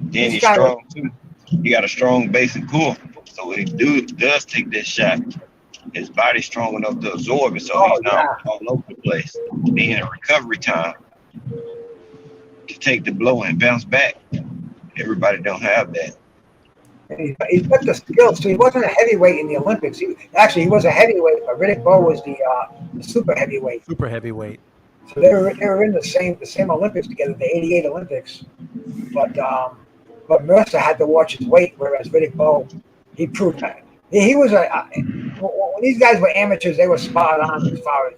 Then he's strong too. He got a strong base and core. So when he does take that shot, his body's strong enough to absorb it, so he's not all over the place. Being in recovery time to take the blow and bounce back. Everybody don't have that. He's got the skills. So he wasn't a heavyweight in the Olympics. He was a heavyweight, but Riddick Bowe was the super heavyweight. Super heavyweight. So they were in the same Olympics together, the '88 Olympics. But Mercer had to watch his weight, whereas Riddick Bowe, he proved that. He was when these guys were amateurs, they were spot on as far as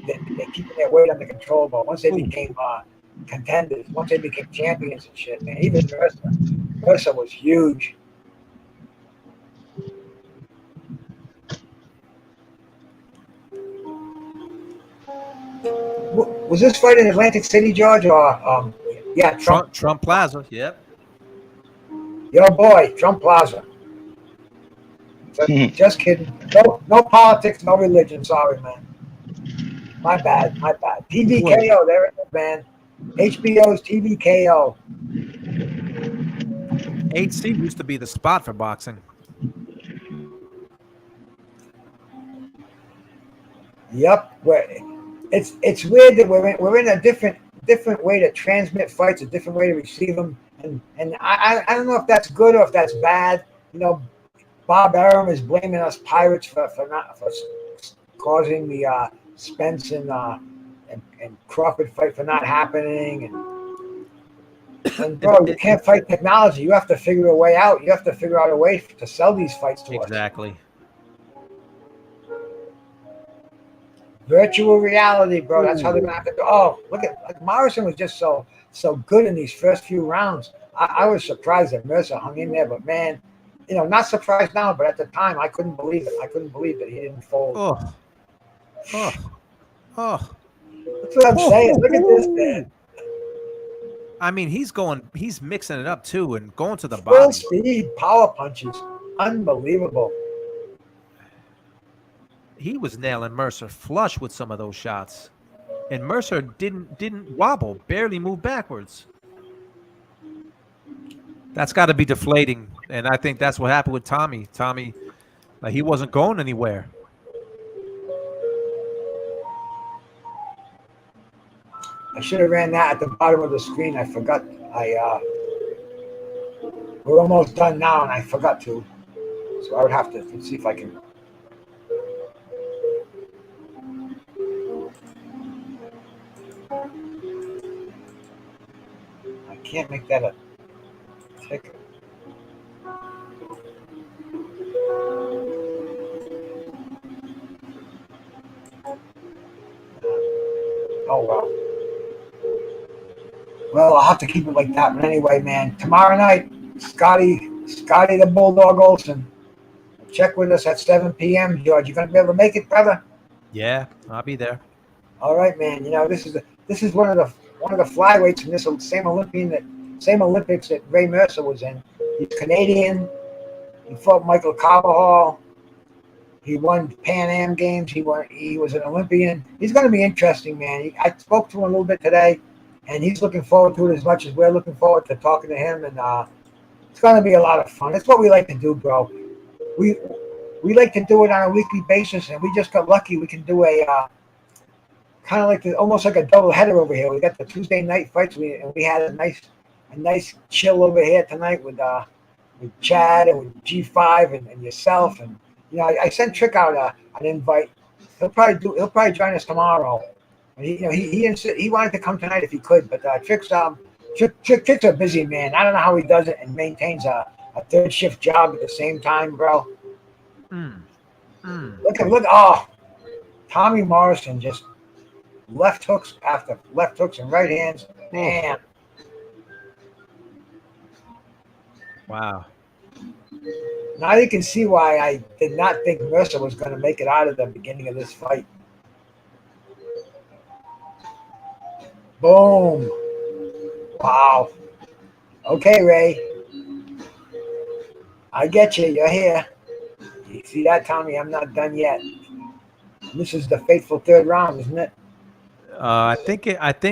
they keeping their weight under control. But once they became contenders, once they became champions and shit, man, even Mercer was huge. Was this fight in Atlantic City, George, or Trump Plaza? Yep. Yo, boy, Trump Plaza. Just kidding. No politics, no religion. Sorry, man. My bad. TVKO, there it is, man. HBO's TVKO. 8C used to be the spot for boxing. Yep. It's weird that we're in a different way to transmit fights, a different way to receive them, and I don't know if that's good or if that's bad. Bob Arum is blaming us pirates for causing the Spence and Crawford fight for not happening, and And bro, you can't fight technology. You have to figure a way out. You have to figure out a way to sell these fights to us. Exactly. Virtual reality, bro. That's how they're gonna have to do. Oh, look at like Morrison was just so good in these first few rounds. I was surprised that Mercer hung in there, but man, not surprised now, but at the time I couldn't believe it. I couldn't believe that he didn't fold. Oh. That's what I'm saying. Look at this, man. I mean, he's mixing it up too and going to the Full body. speed power punches. Unbelievable. He was nailing Mercer flush with some of those shots. And Mercer didn't wobble, barely moved backwards. That's got to be deflating. And I think that's what happened with Tommy. Tommy, he wasn't going anywhere. I should have ran that at the bottom of the screen. I forgot. We're almost done now, and I forgot to. So I would have to see if I can. I can't make that a ticket. Oh, well. Well, I'll have to keep it like that. But anyway, man, tomorrow night, Scotty the Bulldog Olson. Check with us at 7 p.m., George. You going to be able to make it, brother? Yeah, I'll be there. All right, man. This is one of the flyweights in this same Olympics that Ray Mercer was in. He's Canadian. He fought Michael Carvajal. He won Pan Am Games. He was an Olympian. He's going to be interesting, man. I spoke to him a little bit today, and he's looking forward to it as much as we're looking forward to talking to him. And it's going to be a lot of fun. That's what we like to do, bro. We like to do it on a weekly basis, and we just got lucky. We can do a kind of like almost like a double header over here. We got the Tuesday night fights, and we had a nice chill over here tonight with Chad and with G5 and yourself. And I sent Trick out an invite. He'll probably join us tomorrow. And he wanted to come tonight if he could, but Trick's a busy man. I don't know how he does it and maintains a third shift job at the same time, bro. Look! Oh, Tommy Morrison just left hooks after left hooks and right hands. Man, wow. Now you can see why I did not think Mercer was going to make it out of the beginning of this fight. Boom! Wow. Okay, Ray. I get you. You're here. You see that, Tommy? I'm not done yet. This is the fateful third round, isn't it? I think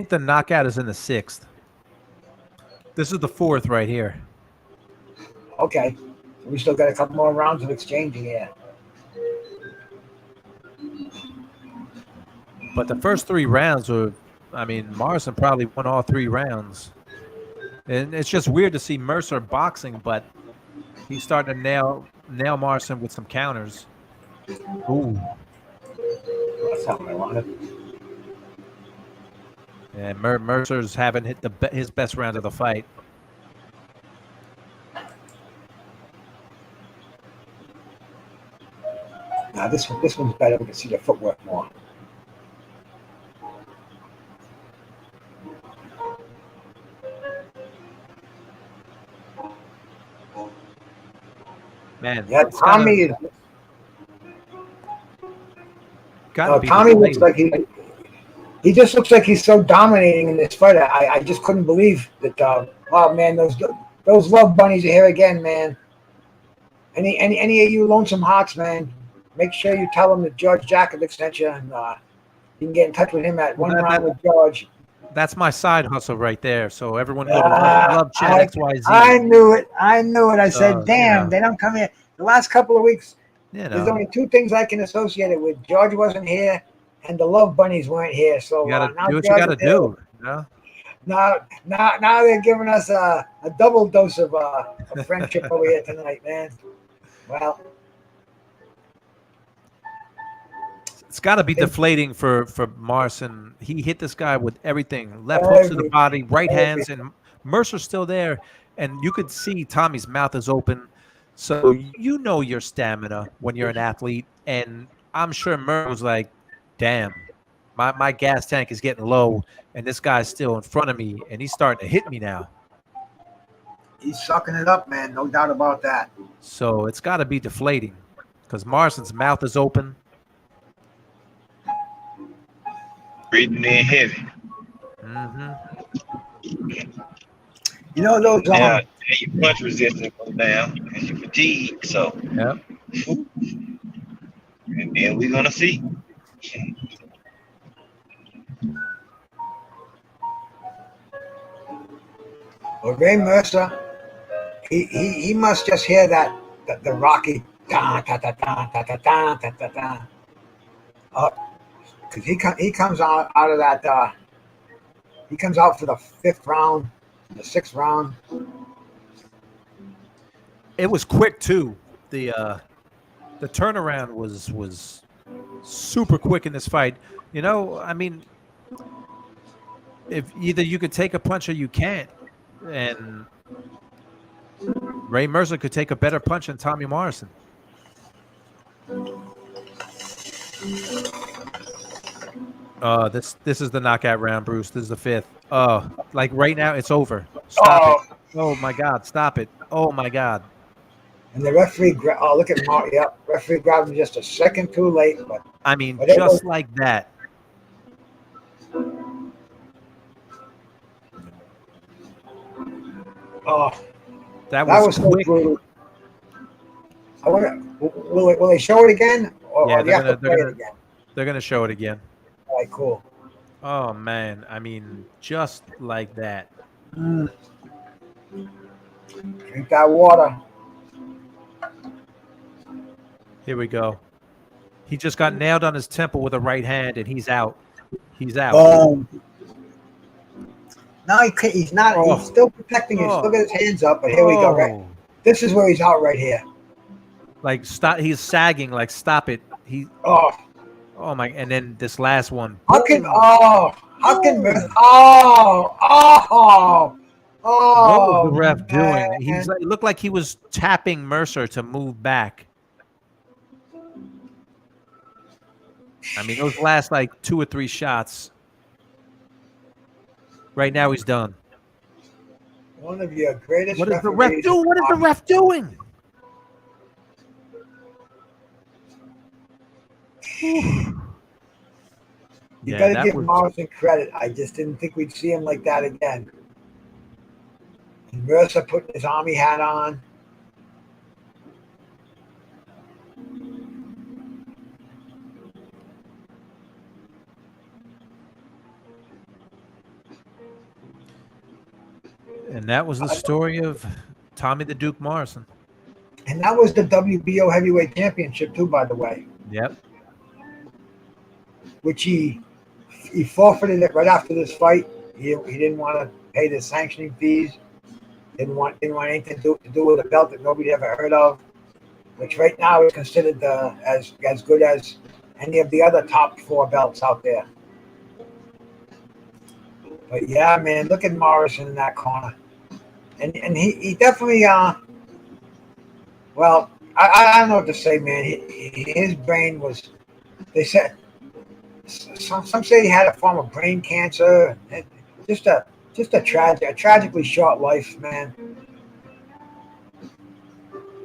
the knockout is in the 6th. This is the 4th right here. Okay. So we still got a couple more rounds of exchanging here. But the first 3 rounds were, Morrison probably won all 3 rounds. And it's just weird to see Mercer boxing, but he's starting to nail Morrison with some counters. Ooh. That's something I wanted. And Mercer's haven't hit his best round of the fight. Now this one's better. We can see the footwork more. Man, yeah, Tommy. Tommy looks like he just looks like he's so dominating in this fight. I just couldn't believe that. Oh man, those love bunnies are here again, man. Any of you lonesome hearts, man, make sure you tell them that George Jakovic sent you, and you can get in touch with him at One Round with George. That's my side hustle right there. So everyone go to Love Chat XYZ. I knew it. I said, damn, they don't come here. The last couple of weeks, there's only 2 things I can associate it with. George wasn't here, and the Love Bunnies weren't here. So you gotta now do what you gotta do. Now they're giving us a double dose of friendship over here tonight, man. Well, it's got to be deflating for Morrison. He hit this guy with everything. Left hooks to the body, right hands, and Mercer's still there, and you could see Tommy's mouth is open. So you know your stamina when you're an athlete, and I'm sure Mercer was like, damn, my gas tank is getting low, and this guy's still in front of me, and he's starting to hit me now. He's sucking it up, man. No doubt about that. So it's got to be deflating because Morrison's mouth is open. Breathing in heavy. You know those. Now, your punch resistance goes down because you fatigue. So, yep. And then we're gonna see. Well, Ray Mercer, he must just hear that the Rocky da da da da da da da da da da. Because he comes out of that. He comes out for the 5th round, the 6th round. It was quick too. The turnaround was super quick in this fight. You know, I mean, if either you could take a punch or you can't, and Ray Mercer could take a better punch than Tommy Morrison. This is the knockout round, Bruce. This is the 5th. Like right now, it's over. Stop it. Oh my God, stop it. Oh my God. And the referee, look at Mark. Yeah, referee grabbed him just a second too late. But I mean, just like that. Oh, that was quick. So brutal. Will they show it again? Or Yeah, do you have to play it again? They're gonna show it again. All right, cool. Oh man, I mean, just like that. Drink that water. Here we go. He just got nailed on his temple with a right hand, and he's out. He's out. No, he's not. He's still protecting it. Still got his hands up, but here we go. Right. This is where he's out right here. Like stop. He's sagging. Like stop it. Oh my! And then this last one. What was the ref doing? It looked like he was tapping Mercer to move back. I mean, those last like 2 or 3 shots. Right now, he's done. One of your greatest. What does the ref do? What is the ref doing? You got to give Morrison credit. I just didn't think we'd see him like that again. And Mercer putting his army hat on. And that was the story of Tommy the Duke Morrison. And that was the WBO Heavyweight Championship too, by the way. Yep. Which he forfeited it right after this fight. He didn't want to pay the sanctioning fees. Didn't want anything to do with a belt that nobody ever heard of. Which right now is considered as good as any of the other top 4 belts out there. But yeah, man, look at Morrison in that corner. And he definitely, well, I don't know what to say, man. His brain was, they said, some say he had a form of brain cancer. Just a tragically short life, man.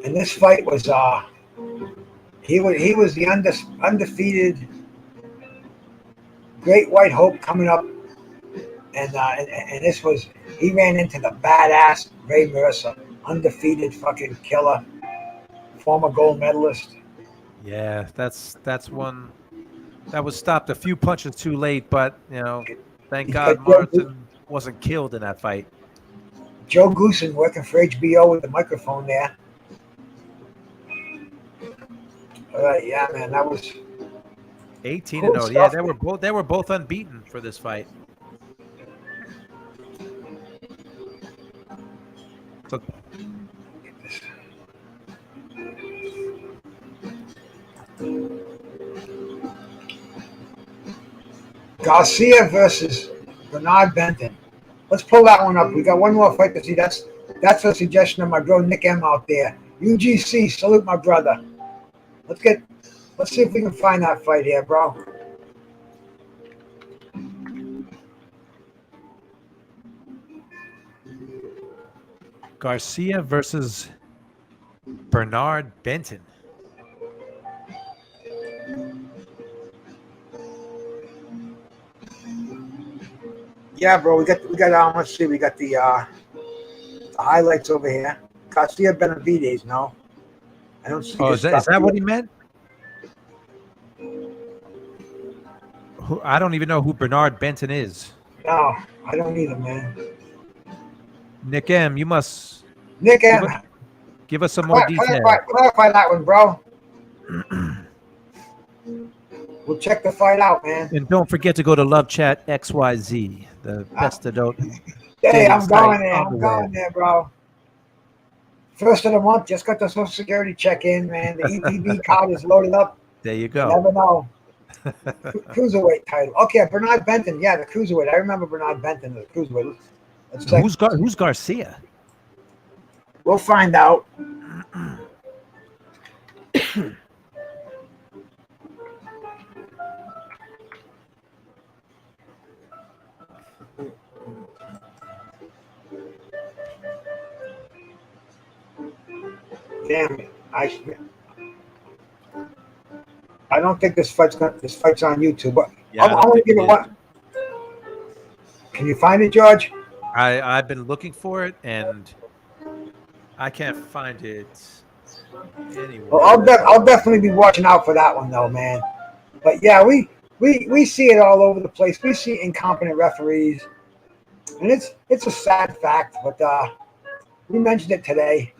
And this fight was, he was the undefeated Great White Hope coming up. And this was, he ran into the badass Ray Mercer, undefeated fucking killer, former gold medalist. Yeah, that's one that was stopped a few punches too late, but you know, thank God Martin wasn't killed in that fight. Joe Goosen working for HBO with the microphone there. All right, yeah, man, that was 18-0. Cool. Yeah, they were both unbeaten for this fight. So, Garcia versus Bernard Benton. Let's pull that one up. We got one more fight to see. That's a suggestion of my bro Nick M out there. UGC, salute my brother. Let's see if we can find that fight here, bro. Garcia versus Bernard Benton. Yeah, bro. We got let's see. We got the highlights over here. Garcia Benavides. No, I don't see. Oh, is that what he meant? I don't even know who Bernard Benton is. No, I don't either, man. Nick M, you must. Nick M, give us some more detail. Clarify that one, bro. We'll check the fight out, man. And don't forget to go to Love Chat XYZ, the best adult. Hey, I'm going there. I'm going there, bro. First of the month, just got the Social Security check in, man. The EPB card is loaded up. There you go. You never know. Cruiserweight title. Okay, Bernard Benton. Yeah, the cruiserweight. I remember Bernard Benton, the cruiserweight. Who's Garcia? We'll find out. Damn it! I don't think this fight's on YouTube. But yeah, I'm gonna give it one. Can you find it, George? I've been looking for it and I can't find it anywhere. Well, I'll definitely be watching out for that one though, man. But yeah, we see it all over the place. We see incompetent referees, and it's a sad fact. But we mentioned it today.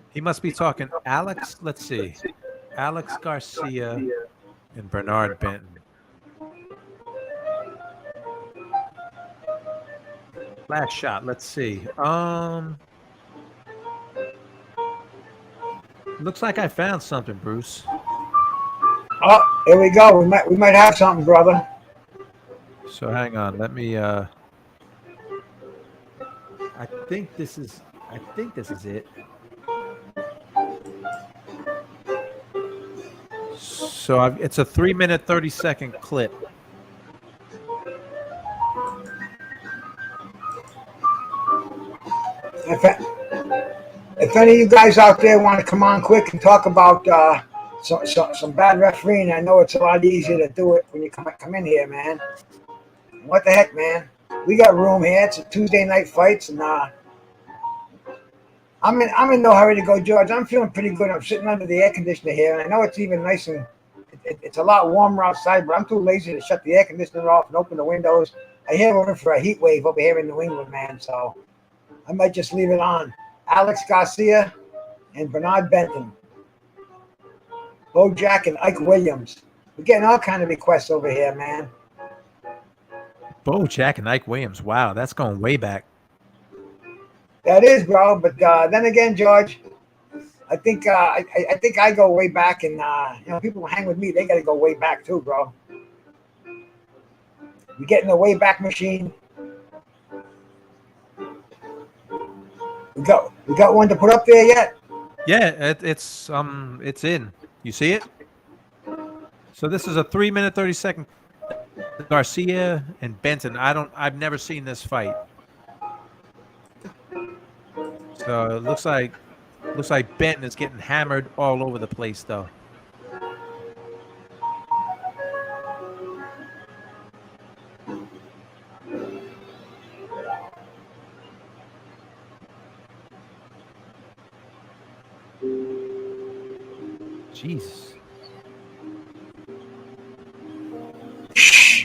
He must be talking Alex. Let's see, Alex Garcia and Bernard Benton. Last shot. Let's see. Looks like I found something, Bruce. Oh, here we go. We might have something, brother. So hang on. Let me. I think this is it. So it's a 3-minute 30-second clip. If any of you guys out there want to come on quick and talk about some bad refereeing, I know it's a lot easier to do it when you come in here, man. What the heck, man? We got room here. It's a Tuesday night fights, and I'm in no hurry to go, George. I'm feeling pretty good. I'm sitting under the air conditioner here, and I know it's even nice and it's a lot warmer outside, but I'm too lazy to shut the air conditioner off and open the windows. I hear we're in for a heat wave over here in New England, man, so I might just leave it on. Alex Garcia and Bernard Benton. Bojack and Ike Williams. We're getting all kind of requests over here, man. Bojack and Ike Williams. Wow, that's going way back. That is, bro. But then again, George, I think I go way back, and people who hang with me, they got to go way back too, bro. We get in the way back machine. We got one to put up there yet? Yeah, it's in. You see it? So this is a 3-minute 30-second Garcia and Benton. I've never seen this fight. So it looks like Benton is getting hammered all over the place though. Jesus.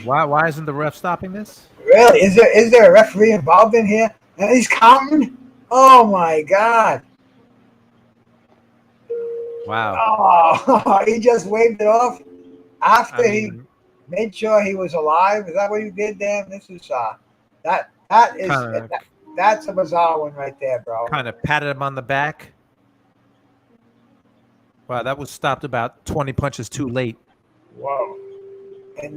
Why isn't the ref stopping this? Really? Is there a referee involved in here? And he's counting? Oh my God. Wow. Oh, he just waved it off after he made sure he was alive. Is that what he did, Dan? This is that's a bizarre one right there, bro. Kind of patted him on the back. Wow, that was stopped about 20 punches too late. Whoa. And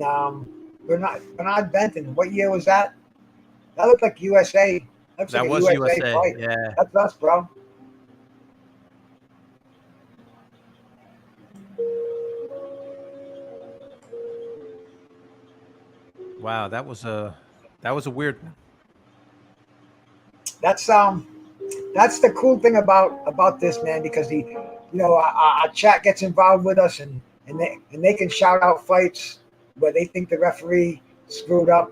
Bernard Benton, what year was that? That looked like USA. Looks That like a was USA. fight. Yeah. That's us, bro. Wow, that was a weird one. That's the cool thing about this, man, because our chat gets involved with us, and they can shout out fights where they think the referee screwed up,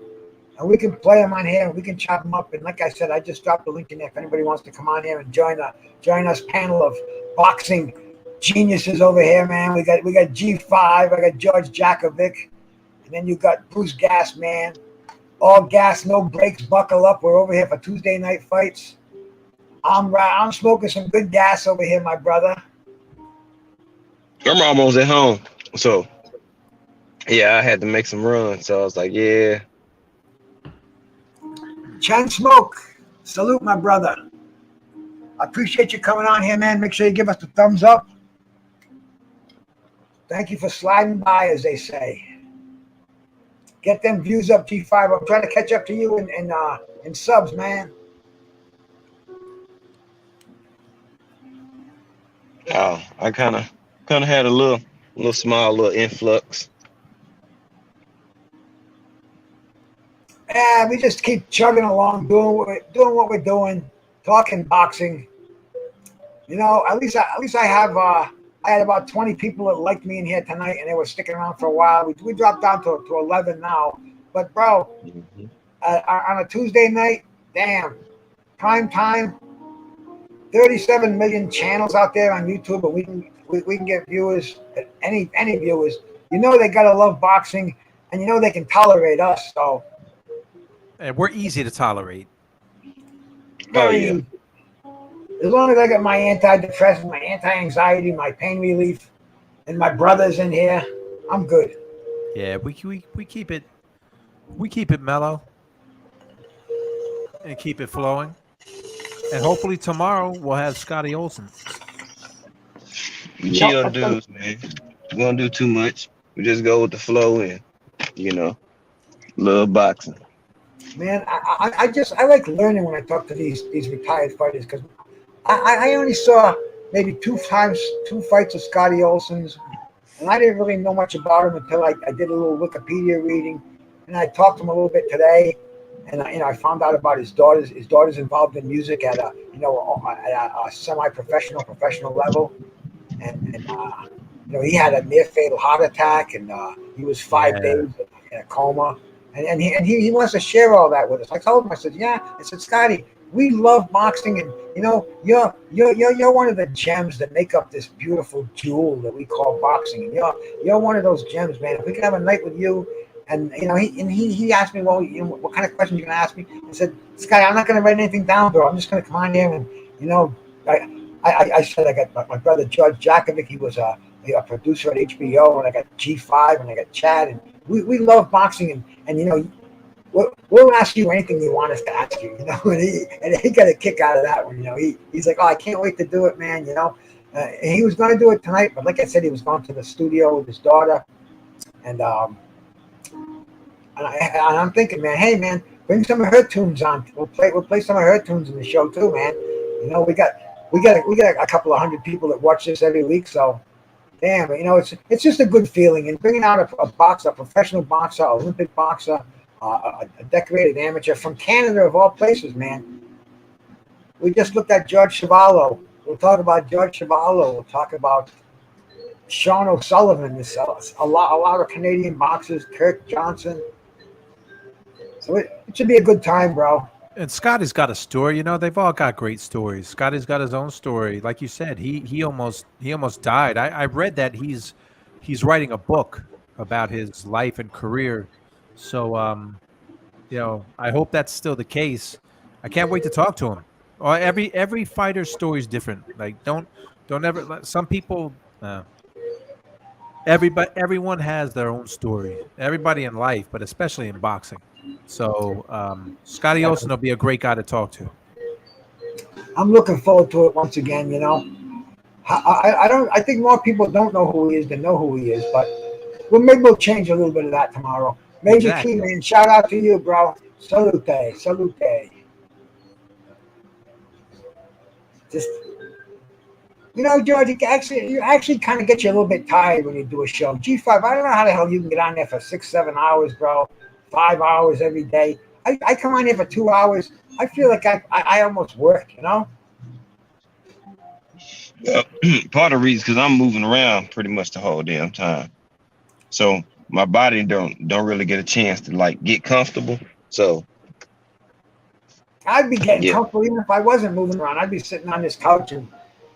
and we can play them on here and we can chop them up. And like I said, I just dropped the link in there if anybody wants to come on here and join us panel of boxing geniuses over here, man. We got G5, I got George Jakovic, and then you got Bruce Gas, man. All gas, no brakes, buckle up. We're over here for Tuesday night fights. I'm smoking some good gas over here, my brother. I'm almost at home. So, yeah, I had to make some runs. So I was like, yeah. Chen Smoke, salute, my brother. I appreciate you coming on here, man. Make sure you give us the thumbs up. Thank you for sliding by, as they say. Get them views up, G5. I'm trying to catch up to you in subs, man. Oh, I kind of had a little small influx. Yeah, we just keep chugging along, doing what we're doing, talking boxing. At least I have. I had about 20 people that liked me in here tonight, and they were sticking around for a while. We dropped down to 11 now. But, bro, on a Tuesday night, damn, prime time, 37 million channels out there on YouTube, and we can get viewers, any viewers. They got to love boxing, and they can tolerate us. So, And we're easy to tolerate. Yeah. As long as I got my antidepressant, my anti-anxiety, my pain relief, and my brothers in here, I'm good. Yeah, we keep it mellow and keep it flowing. And hopefully tomorrow we'll have Scotty Olson. Chill dudes, man. We don't do too much. We just go with the flow and love boxing. Man, I like learning when I talk to these retired fighters, because I only saw maybe two fights of Scotty Olson's, and I didn't really know much about him until I did a little Wikipedia reading, and I talked to him a little bit today, and I found out about his daughters. His daughter's involved in music at a semi-professional level, and he had a near fatal heart attack, and he was 5 days in a coma, and he wants to share all that with us. I told him, I said, Scotty, we love boxing, and you're one of the gems that make up this beautiful jewel that we call boxing. And you're one of those gems, man. If we could have a night with you, and he asked me, well, what kind of questions you gonna ask me? I said, Scotty, I'm not gonna write anything down, bro. I'm just gonna come on here and I said I got my brother George Jakovic. He was a producer at HBO, and I got G5, and I got Chad, and we love boxing, and we'll ask you anything you want us to ask you, and he got a kick out of that one. He's like, oh, I can't wait to do it, man. And he was going to do it tonight, but like I said, he was going to the studio with his daughter, and I'm thinking, man, hey, man, bring some of her tunes on. We'll play some of her tunes in the show too, man. We got a couple of hundred people that watch this every week, so damn, it's just a good feeling. And bringing out a boxer, a professional boxer, Olympic boxer, a decorated amateur from Canada of all places, man. We just looked at George Chuvalo. We'll talk about George Chuvalo. We'll talk about Sean O'Sullivan. A lot of Canadian boxers, Kirk Johnson. So it should be a good time, bro. And Scotty's got a story. They've all got great stories. Scotty's got his own story. Like you said, he almost died. I read that he's writing a book about his life and career. So, I hope that's still the case. I can't wait to talk to him. Every fighter's story is different. Like, don't ever. Some people, everyone has their own story. Everybody in life, but especially in boxing. So, Scotty Olson will be a great guy to talk to. I'm looking forward to it once again. I think more people don't know who he is than know who he is, but maybe we'll change a little bit of that tomorrow. Major Exactly. Key, man. Shout out to you, bro. Salute, salute. Just, George, you actually kind of get you a little bit tired when you do a show. G5, I don't know how the hell you can get on there for 6-7 hours, bro. 5 hours every day. I come on here for 2 hours. I feel like I almost work, Well, part of the reason because I'm moving around pretty much the whole damn time, so my body don't really get a chance to like get comfortable. So I'd be getting yeah, comfortable even if I wasn't moving around. I'd be sitting on this couch and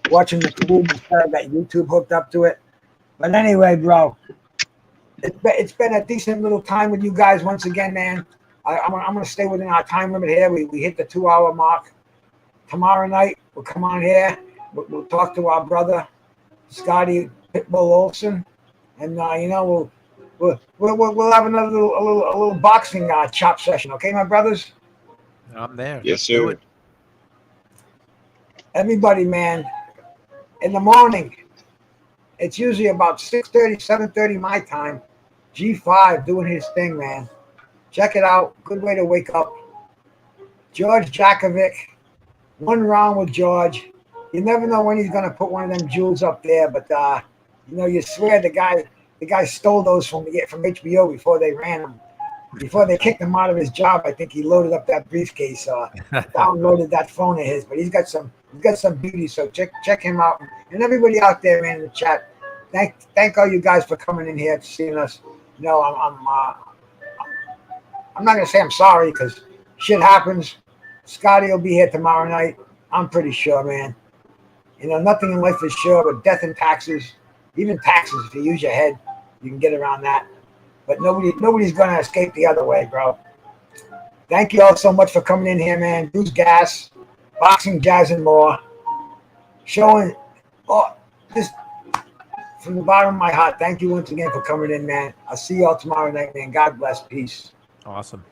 watching the tube instead of that YouTube hooked up to it. But anyway, bro, it's been a decent little time with you guys once again, man. I'm going to stay within our time limit here. We hit the 2-hour mark. Tomorrow night, we'll come on here. We'll talk to our brother, Scotty Pitbull Olson. And, we'll have another little boxing chop session. Okay, my brothers? I'm there. Yes, Let's do sir. it. Everybody, man, in the morning, it's usually about 6:30, 7:30 my time. G5 doing his thing, man. Check it out. Good way to wake up. George Jakovic, one round with George. You never know when he's gonna put one of them jewels up there, but you swear the guy stole those from HBO before they ran him. Before they kicked him out of his job, I think he loaded up that briefcase, downloaded that phone of his. But he's got some beauty, so check him out. And everybody out there, man, in the chat, thank all you guys for coming in here, seeing us. I'm not gonna say I'm sorry because shit happens. Scotty will be here tomorrow night. I'm pretty sure, man. Nothing in life is sure, but death and taxes. Even taxes, if you use your head, you can get around that. But nobody's gonna escape the other way, bro. Thank you all so much for coming in here, man. Bruce Gas, Boxing, Jazz, and more. Showing just from the bottom of my heart. Thank you once again for coming in, man. I'll see you all tomorrow night, man. God bless. Peace. Awesome.